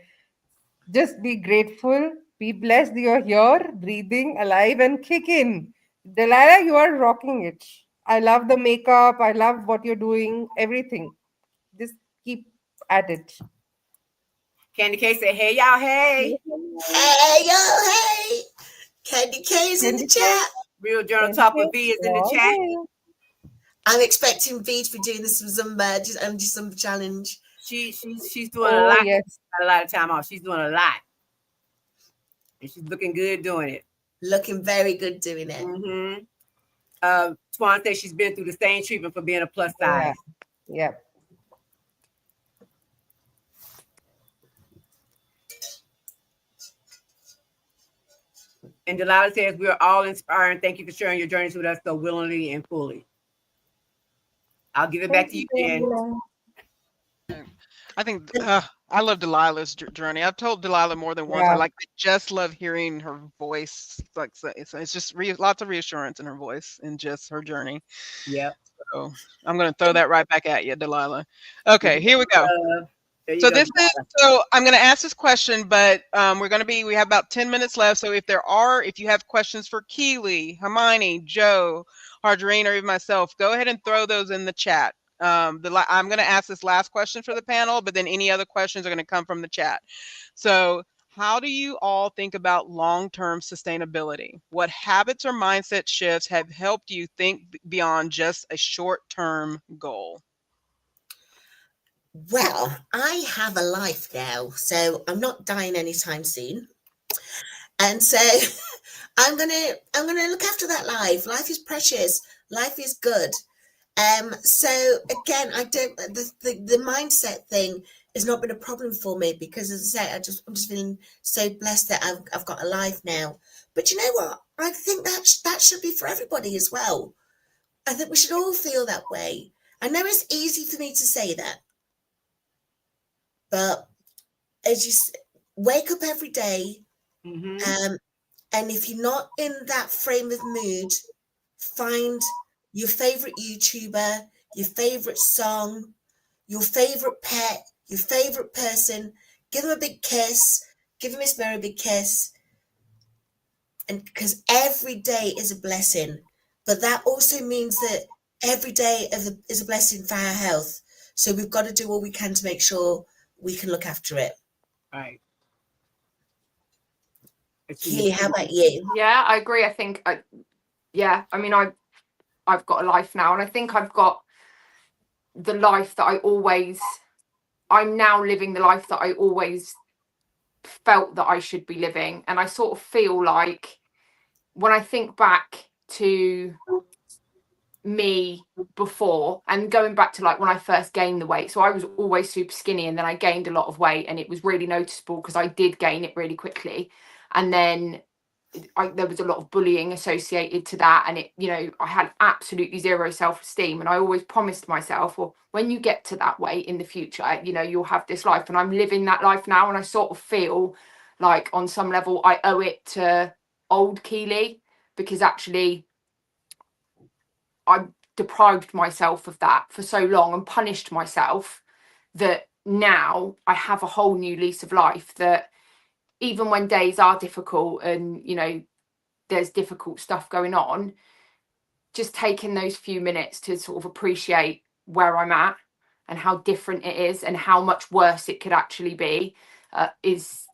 just be grateful, be blessed you're here, breathing, alive, and kicking. Delilah, you are rocking it. I love the makeup. I love what you're doing. Everything. Just keep at it. Candy K said, "Hey y'all, hey." Hey, yo, hey. Candy K's in the Candy K. chat. Real Journal Candy Talk K. with V is in the Wow. chat. I'm expecting V to be doing this Zumba, Zumba challenge. She's doing a Oh, lot. yes. Got a lot of time off. She's doing a lot, and she's looking good doing it. Looking very good doing it. Mm-hmm. Swan says she's been through the same treatment for being a plus size. Yeah. And Delilah says, "We are all inspiring. Thank you for sharing your journeys with us so willingly and fully." I'll give it back to you, Jen. I think I love Delilah's journey. I've told Delilah more than once. Yeah. I just love hearing her voice. Like it's just lots of reassurance in her voice and just her journey. Yep. So I'm going to throw that right back at you, Delilah. Okay, here we go. There you So go, this is Delilah. so I'm going to ask this question, but we have about 10 minutes left. So if you have questions for Keely, Himani, Joe, Harjarene, or even myself, go ahead and throw those in the chat. I'm going to ask this last question for the panel, but then any other questions are going to come from the chat. So how do you all think about long-term sustainability? What habits or mindset shifts have helped you think beyond just a short-term goal? Well, I have a life now, so I'm not dying anytime soon. And so I'm gonna look after that life. Life is precious. Life is good. So again, I don't the mindset thing has not been a problem for me because, as I say, I'm just feeling so blessed that I've got a life now. But you know what? I think that should be for everybody as well. I think we should all feel that way. I know it's easy for me to say that, but as you wake up every day, and if you're not in that frame of mood, find your favorite YouTuber, your favorite song, your favorite pet, your favorite person, give them a big kiss, give Miss Mary a big kiss, and because every day is a blessing, but that also means that every day is a blessing for our health. So we've got to do all we can to make sure we can look after it. Right. Keely, how about you? Yeah, I agree. I think, I mean, I've got a life now, and I think I've got the life that I'm now living the life that I always felt that I should be living. And I sort of feel like when I think back to me before and going back to like when I first gained the weight, so I was always super skinny, and then I gained a lot of weight, and it was really noticeable because I did gain it really quickly. And then there was a lot of bullying associated to that, and I had absolutely zero self-esteem, and I always promised myself, well, when you get to that weight in the future, you'll have this life, and I'm living that life now. And I sort of feel like on some level I owe it to old Keely, because actually I deprived myself of that for so long and punished myself, that now I have a whole new lease of life, that even when days are difficult and there's difficult stuff going on, just taking those few minutes to sort of appreciate where I'm at and how different it is and how much worse it could actually be, is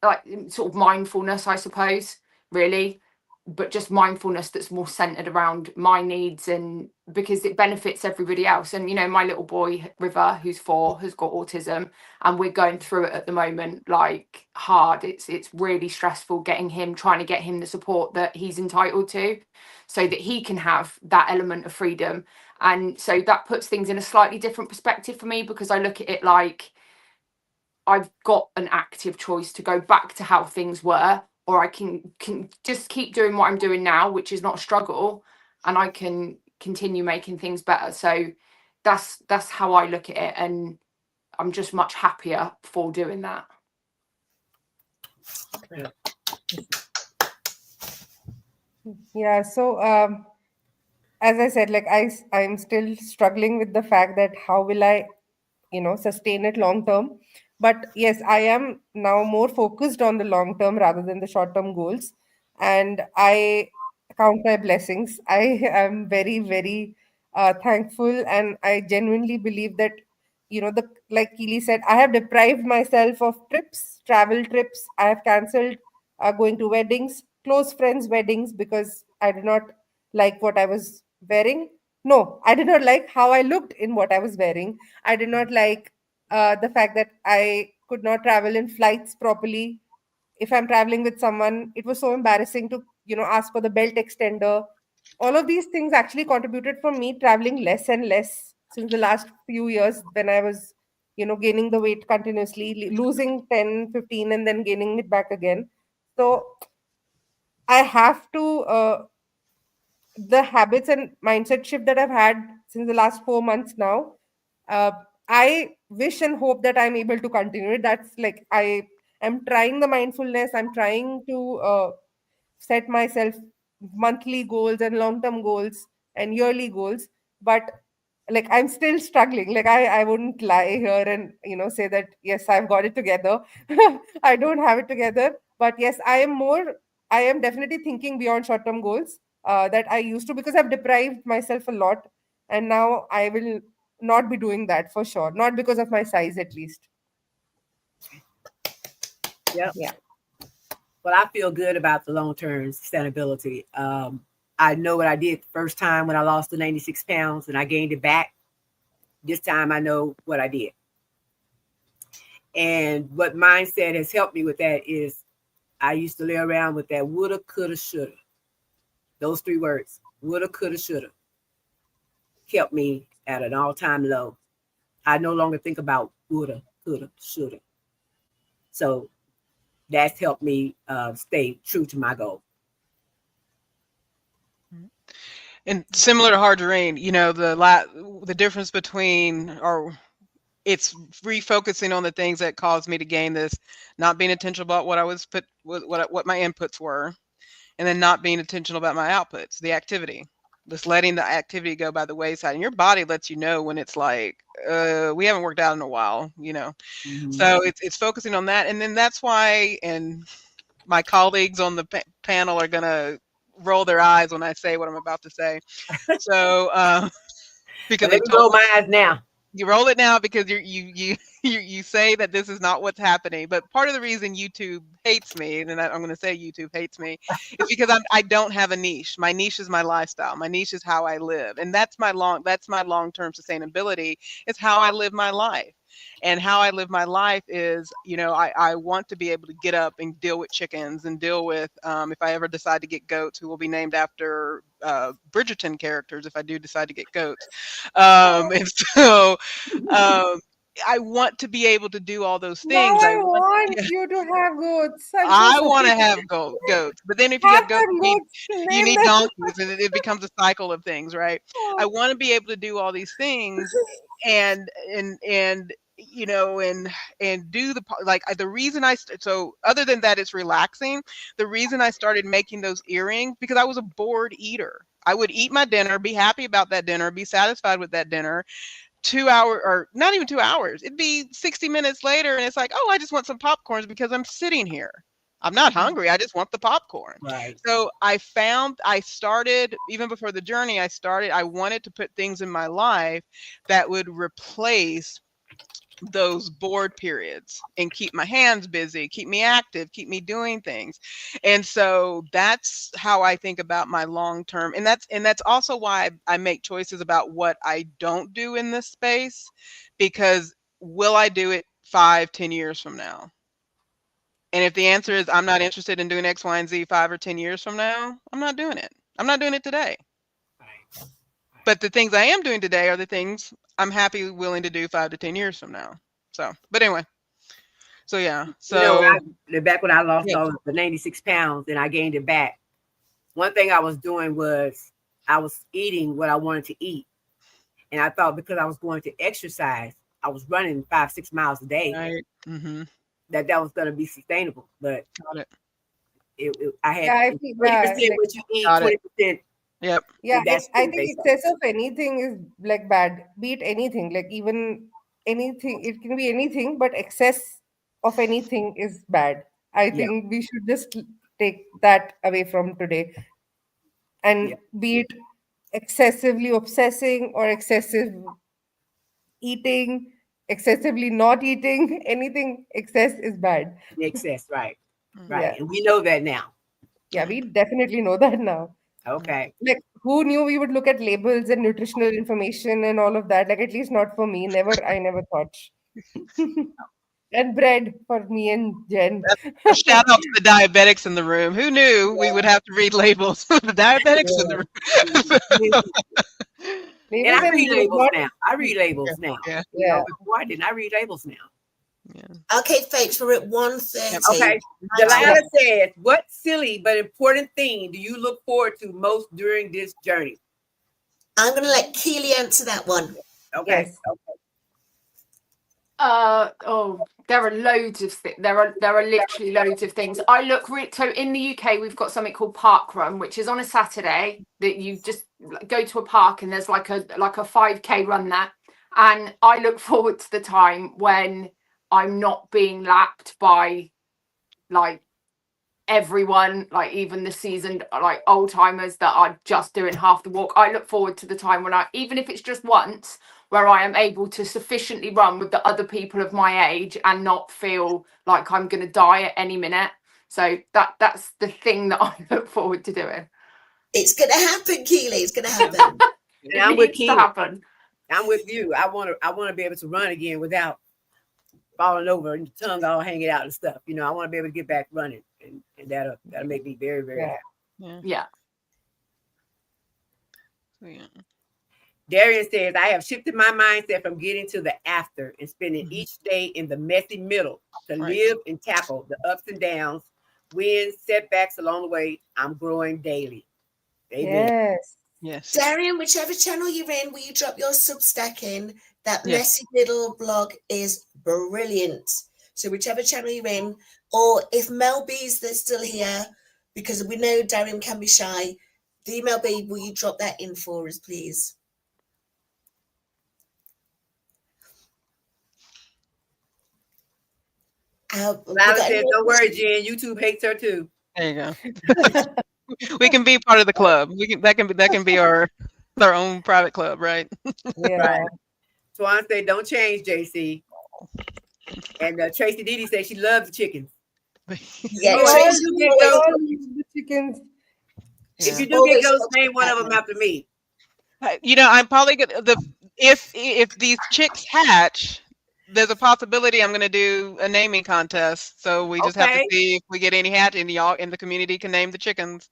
like sort of mindfulness, I suppose, really. But just mindfulness that's more centered around my needs, and because it benefits everybody else. And my little boy River, who's 4, has got autism, and we're going through it at the moment, like hard. It's really stressful trying to get him the support that he's entitled to, so that he can have that element of freedom. And so that puts things in a slightly different perspective for me, because I look at it like I've got an active choice to go back to how things were, or I can just keep doing what I'm doing now, which is not a struggle, and I can continue making things better. So that's how I look at it, and I'm just much happier for doing that. Yeah. So, as I said, like I'm still struggling with the fact that how will I, sustain it long term. But yes, I am now more focused on the long term rather than the short term goals. And I count my blessings. I am very, very thankful, and I genuinely believe that, the like Keely said, I have deprived myself of trips, travel trips. I have cancelled going to weddings, close friends' weddings, because I did not like what I was wearing. No, I did not like how I looked in what I was wearing. I did not like the fact that I could not travel in flights properly. If I'm traveling with someone, it was so embarrassing to, ask for the belt extender. All of these things actually contributed for me traveling less and less since the last few years, when I was, gaining the weight continuously, losing 10, 15, and then gaining it back again. So I have to, the habits and mindset shift that I've had since the last 4 months now, uh, I wish and hope that I'm able to continue it. That's like I am trying the mindfulness. I'm trying to set myself monthly goals and long term goals and yearly goals, but like I'm still struggling. Like I wouldn't lie here and say that yes, I've got it together. I don't have it together, but yes, I am definitely thinking beyond short term goals that I used to, because I've deprived myself a lot, and now I will not be doing that for sure. Not because of my size, at least. Yep. Yeah. Well, I feel good about the long term sustainability. I know what I did the first time when I lost the 96 pounds and I gained it back. This time I know what I did. And what mindset has helped me with that is I used to lay around with that woulda, coulda, shoulda. Those three words, woulda, coulda, shoulda, kept me at an all time low. I no longer think about woulda, coulda, shoulda. So that's helped me stay true to my goal. And similar to Harjarene, the difference between, or it's refocusing on the things that caused me to gain this, not being intentional about what I was put, what my inputs were, and then not being intentional about my outputs, the activity, just letting the activity go by the wayside. And your body lets you know when it's like, we haven't worked out in a while, Mm-hmm. So it's focusing on that. And then that's why, and my colleagues on the panel are going to roll their eyes when I say what I'm about to say. So, because Let me roll my eyes now. You roll it now because you say that this is not what's happening. But part of the reason YouTube hates me, and I'm going to say YouTube hates me, is because I don't have a niche. My niche is my lifestyle. My niche is how I live, and that's my long-term sustainability. Is how I live my life. And how I live my life is, I want to be able to get up and deal with chickens and deal with, if I ever decide to get goats, who will be named after Bridgerton characters if I do decide to get goats. And so I want to be able to do all those Now things. I want you to have goats. I'm so I want sorry. to have goats, but then if you Have have goats, them you goats. Name need them. donkeys, and it becomes a cycle of things, right? I want to be able to do all these things, and and do the reason so other than that, it's relaxing. The reason I started making those earrings, because I was a bored eater. I would eat my dinner, be happy about that dinner, be satisfied with that dinner. 2 hour, or not even 2 hours, it'd be 60 minutes later, and it's like, oh, I just want some popcorns because I'm sitting here. I'm not hungry. I just want the popcorn. Right. So I started, even before the journey, I wanted to put things in my life that would replace those bored periods and keep my hands busy, keep me active, keep me doing things. And so that's how I think about my long term. And that's also why I make choices about what I don't do in this space, because will I do it 5-10 years from now? And if the answer is I'm not interested in doing X, Y, and Z 5 or 10 years from now, I'm not doing it. I'm not doing it today. Right. But the things I am doing today are the things I'm happy, willing to do 5 to 10 years from now. So, but anyway, so yeah, so Back when I lost yeah, all the 96 pounds and I gained it back, one thing I was doing was I was eating what I wanted to eat. And I thought because I was going to exercise, I was running 5-6 miles a day, right. Mm-hmm. that was going to be sustainable. But Got it. I had Yeah, I feel 20% like, what you eat, Got it. 20%. Yep. yeah, That's I food think based. excess of anything is like bad. Be it anything, like even anything, it can be anything, but excess of anything is bad. I Yeah. think we should just take that away from today. And Yeah. be it excessively obsessing or excessive eating, excessively not eating, anything excess is bad. Excess, right. Mhm. Right. Yeah. And we know that now. Yeah, we definitely know that now. Okay. Like, who knew we would look at labels and nutritional information and all of that? Like, at least not for me. I never thought. And bread for me and Jen. A shout out to the diabetics in the room. Who knew we would have to read labels? The diabetics in the room. And Labels I read and labels not. now. I read labels now. Yeah. You know, Yeah. before I didn't. I read labels now. Yeah. Okay, folks, we're at 1:30. Okay. Delilah says, what silly but important thing do you look forward to most during this journey? I'm going to let Keely answer that one. Okay. Yes. There are loads of there are literally loads of things. I look so in the UK we've got something called Park Run, which is on a Saturday that you just go to a park and there's like a 5k run there, and I look forward to the time when I'm not being lapped by like everyone, like even the seasoned like old timers that are just doing half the walk. I look forward to the time when even if it's just once, where I am able to sufficiently run with the other people of my age and not feel like I'm going to die at any minute. So that's the thing that I look forward to doing. It's going to happen, Keely. It's going to happen. And I'm with Keely. Happen. I'm with you. I want to be able to run again without falling over and the tongue all hanging out and stuff. You know, I want to be able to get back running, and that'll make me very, very happy. Yeah. Darian says, I have shifted my mindset from getting to the after and spending each day in the messy middle to live and tackle the ups and downs, wins, setbacks along the way. I'm growing daily. Amen. Yes. Darian, whichever channel you're in, will you drop your Substack in? That Yes. messy middle blog is brilliant. So whichever channel you're in, or if Mel B's they're still here, because we know Darian can be shy, the Mel B, will you drop that in for us, please? Lala says, don't worry, Jen. YouTube hates her too. There you go. We can be part of the club. That can be our own private club, right? Yeah. Right. Swan said, don't change, JC. And Tracy Didi said she loves the chickens. Yeah, Tracy, you get those. The chickens. If you do get those, name one of them after me. You know, I'm probably gonna if these chicks hatch, there's a possibility I'm going to do a naming contest. So we just have to see if we get any hatch, and y'all in the community can name the chickens.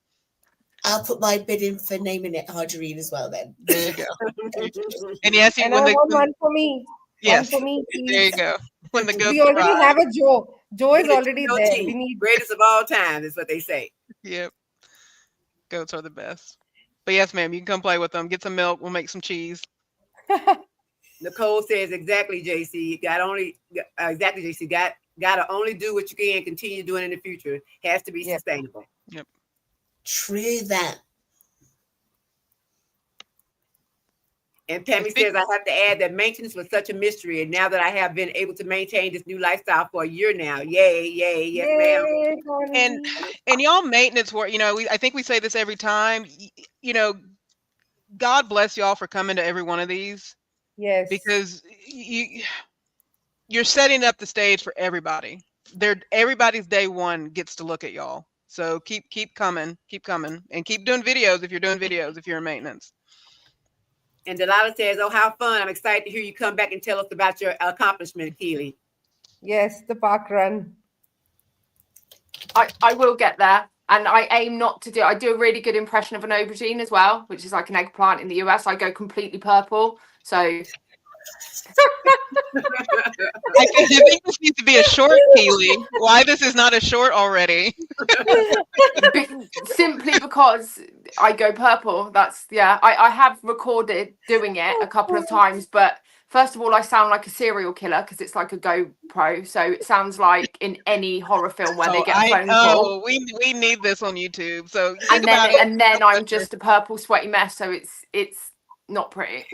I'll put my bid in for naming it Harjarene as well then. There you go. And yes, And I want one for me. Yes. One for me, please. There you go. When the We already have a Joe. Joe is already there. Cheese. We need greatest of all time is what they say. Yep. Goats are the best. But yes, ma'am, you can come play with them. Get some milk. We'll make some cheese. Nicole says exactly, JC. Gotta only do what you can. Continue doing in the future. Has to be sustainable. Yep. True that. And Tammy says, I have to add that maintenance was such a mystery. And now that I have been able to maintain this new lifestyle for a year now, yay, yes, ma'am. And y'all maintenance work, you know, I think we say this every time, you know, God bless y'all for coming to every one of these. Yes. Because you're setting up the stage for everybody. Everybody's day one gets to look at y'all. So keep coming, and keep doing videos if you're doing videos, if you're in maintenance. And Delilah says, oh, how fun. I'm excited to hear you come back and tell us about your accomplishment, Keely. Yes, the park run. I will get there. And I aim not to I do a really good impression of an aubergine as well, which is like an eggplant in the US. I go completely purple. So I think this needs to be a short, Keely. Why this is not a short already? Simply because I go purple. I have recorded doing it a couple of times, but first of all, I sound like a serial killer because it's like a GoPro, so it sounds like in any horror film where they get a phone call. We need this on YouTube. So and then I'm just a purple sweaty mess, so it's not pretty.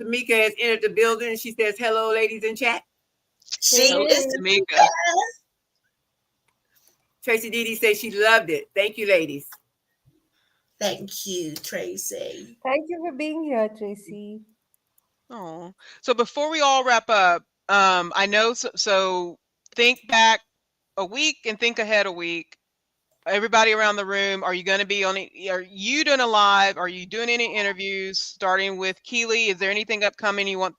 Tamika has entered the building. She says, hello, ladies in chat. She is Tamika. Tracy Didi says she loved it. Thank you, ladies. Thank you, Tracy. Thank you for being here, Tracy. Oh, so before we all wrap up, I know, so think back a week and think ahead a week. Everybody around the room, are you going to be on? Are you doing a live? Are you doing any interviews? Starting with Keely, is there anything upcoming you want?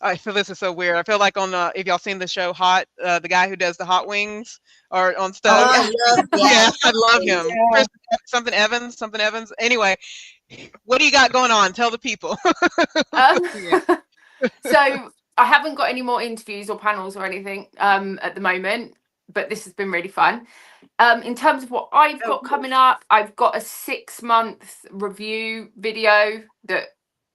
I feel this is so weird. I feel like on if y'all seen the show Hot, the guy who does the hot wings or on stuff. Oh, I love, Yeah, I love him. Yeah. Chris, something Evans. Anyway, what do you got going on? Tell the people. So I haven't got any more interviews or panels or anything at the moment, but this has been really fun. In terms of what I've got coming up, I've got a 6-month review video that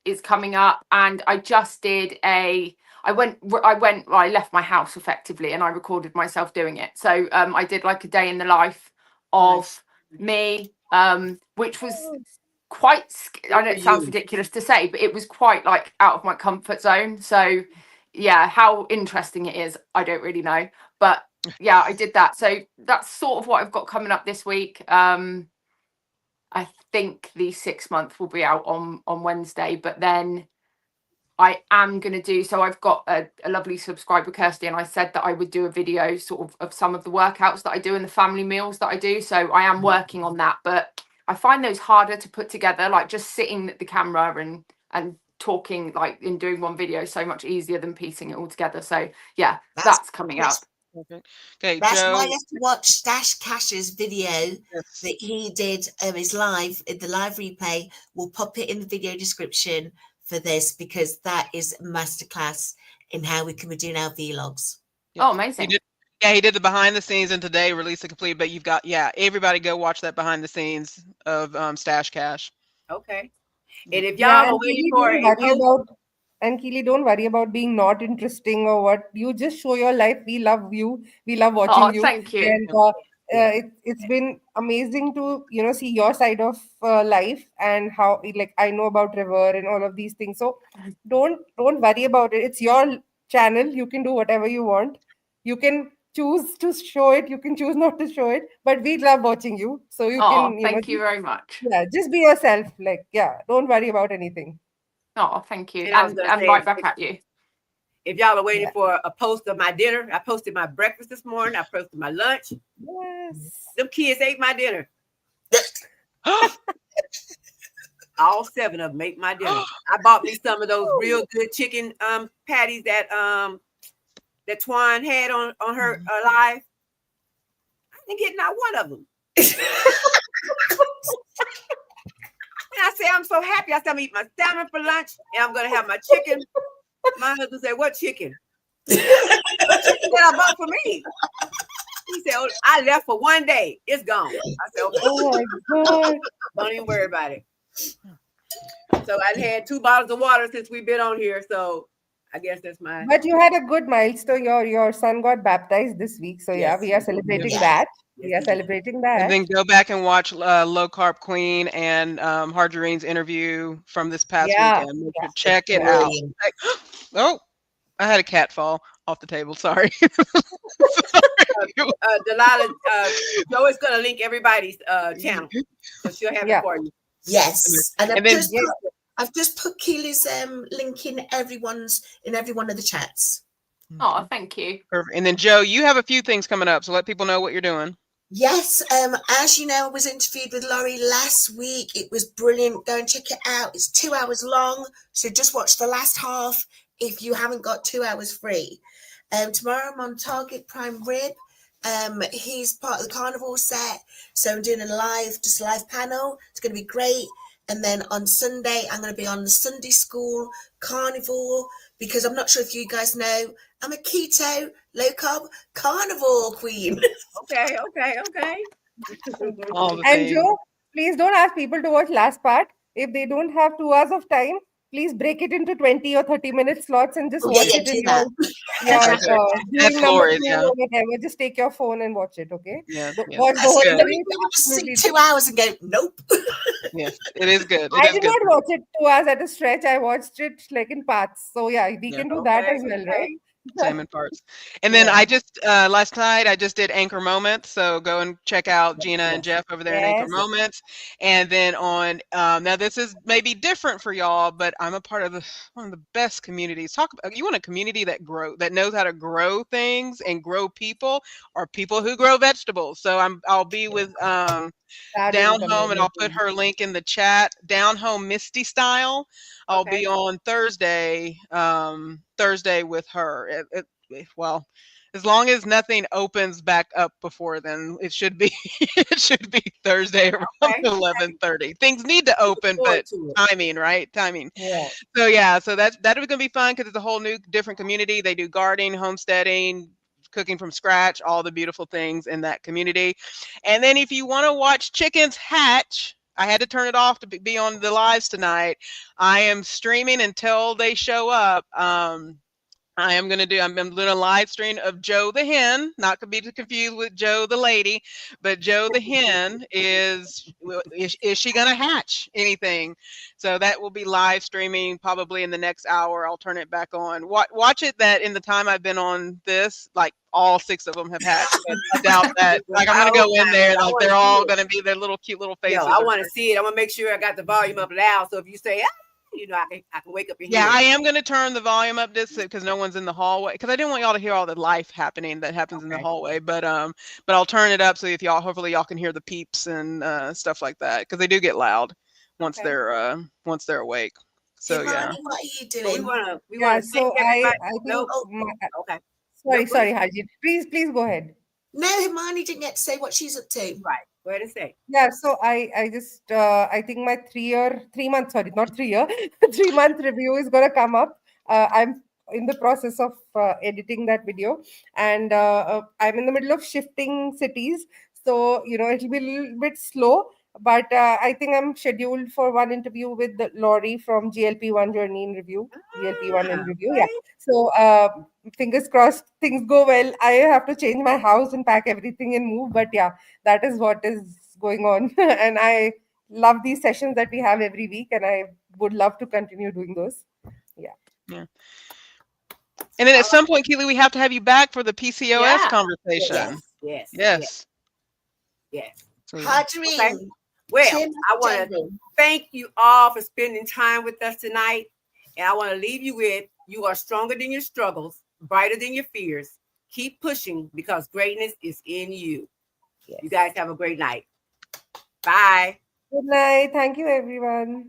is coming up, and I just did I left my house effectively and I recorded myself doing it. So I did like a day in the life of me, which was quite, I know it sounds ridiculous to say, but it was quite like out of my comfort zone. So yeah, how interesting it is, I don't really know, but yeah, I did that. So that's sort of what I've got coming up this week. I think the 6 month will be out on Wednesday, but then I am going to do, so I've got a lovely subscriber, Kirsty, and I said that I would do a video sort of some of the workouts that I do and the family meals that I do. So I am working on that, but I find those harder to put together, like just sitting at the camera and talking like in doing one video is so much easier than piecing it all together. So yeah, that's coming up. Okay, That's Joe. why you have to watch Stash Cash's video that he did his live in the live replay. We'll pop it in the video description for this, because that is a masterclass in how we can be doing our vlogs. Oh, amazing. He did the behind the scenes, and today released the complete, but you've got, everybody go watch that behind the scenes of Stash Cash. Okay. And if y'all are waiting for it, and Keely, don't worry about being not interesting or what. You just show your life. We love you. We love watching you. Thank you. And it's been amazing to see your side of life, and how like I know about River and all of these things. So don't worry about it. It's your channel. You can do whatever you want. You can choose to show it. You can choose not to show it. But we love watching you. So you can. Thank you very much. Yeah, just be yourself. Like don't worry about anything. Oh, thank you. And right back at you. If y'all are waiting for a post of my dinner, I posted my breakfast this morning. I posted my lunch. Yes. Them kids ate my dinner. All 7 of them ate my dinner. I bought me some of those real good chicken patties that Twan had on her live. I didn't get not one of them. And I say, I'm so happy. I said, I'm going to eat my salmon for lunch, and I'm going to have my chicken. My husband said, what chicken? What chicken that I bought for me? He said, oh, I left for 1 day. It's gone. I said, okay. Oh my God. Don't even worry about it. So I had 2 bottles of water since we've been on here. So I guess that's my. But you had a good milestone. Your son got baptized this week. So Yes. we are celebrating that. We are celebrating that. And then go back and watch Low Carb Queen and Harjarene's interview from this past weekend. Check it out. Oh, I had a cat fall off the table. Sorry. Delilah, Joe is going to link everybody's channel, so she'll have it for you. Yes, and I've just put Keely's link in every one of the chats. Oh, thank you. Perfect. And then Joe, you have a few things coming up, so let people know what you're doing. Yes, as you know, I was interviewed with Laurie last week. It was brilliant. Go and check it out. It's 2 hours long, so just watch the last half if you haven't got 2 hours free. Tomorrow I'm on Target Prime Rib. He's part of the carnival set, so I'm doing a live panel. It's going to be great. And then on Sunday, I'm going to be on the Sunday School Carnival, because I'm not sure if you guys know, I'm a keto, low carb carnivore queen. Okay. And Joe, please don't ask people to watch last part. If they don't have 2 hours of time, please break it into 20 or 30-minute slots and just watch it in your whatever. Just take your phone and watch it, okay? Watch the whole thing. People just sit 2 hours and go, nope. Yes, it is good. I did not watch it 2 hours at a stretch. I watched it like in parts. So yeah, we can do that as well, right? Same in parts. And then Yeah. I just last night I just did Anchor Moments. So go and check out Gina and Yes. Jeff over there in Anchor Yes. Moments. And then on now this is maybe different for y'all, but I'm a part of one of the best communities. Talk about, you want a community that knows how to grow things and grow people, or people who grow vegetables. So I'll be with Darling Down Home, and I'll put community. her link in the chat. Down Home Misty Style. I'll Okay. be on Thursday with her. Well, as long as nothing opens back up before then, it should be it should be Thursday around Okay. 11:30. Things need to open, Forward but to it. timing, right? Timing. Yeah. So yeah, so that's gonna be fun because it's a whole new different community. They do gardening, homesteading, cooking from scratch, all the beautiful things in that community. And then if you want to watch chickens hatch, I had to turn it off to be on the lives tonight. I am streaming until they show up. I'm doing a live stream of Joe the hen, not to be confused with Joe the lady, but Joe the hen is she going to hatch anything? So that will be live streaming probably in the next hour. I'll turn it back on. Watch it that in the time I've been on this, like all 6 of them have hatched, but I doubt that. Like I'm going to go in there, like they're all going to be their little cute little faces. Yo, I want to see it. I want to make sure I got the volume up loud. So if you say, I can wake up and hear. Yeah, I am going to turn the volume up just because no one's in the hallway, because I didn't want y'all to hear all the life happening that happens in the hallway. But I'll turn it up so if hopefully y'all can hear the peeps and stuff like that, because they do get loud once they're awake. So Himani, yeah. what are you So doing? we want to So thank everybody. I think No, my, okay. sorry, Harjit. Please go ahead. No, Himani didn't get to say what she's up to. Right. Go ahead and say. Yeah, so I just I think my 3 month, sorry, not 3 year, 3 month review is gonna come up. I'm in the process of editing that video, and I'm in the middle of shifting cities, so it'll be a little bit slow. But I think I'm scheduled for one interview with Laurie from GLP-1 Journey in Review. GLP-1 in Review, yeah. So fingers crossed, things go well. I have to change my house and pack everything and move, but yeah, that is what is going on. And I love these sessions that we have every week, and I would love to continue doing those. Yeah. And then at some point, Keely, we have to have you back for the PCOS conversation. Yes. So, Harjarene, Okay. Well, Tim, I want to thank you all for spending time with us tonight. And I want to leave you with, you are stronger than your struggles, brighter than your fears. Keep pushing because greatness is in you. Yes. You guys have a great night. Bye. Good night. Thank you, everyone.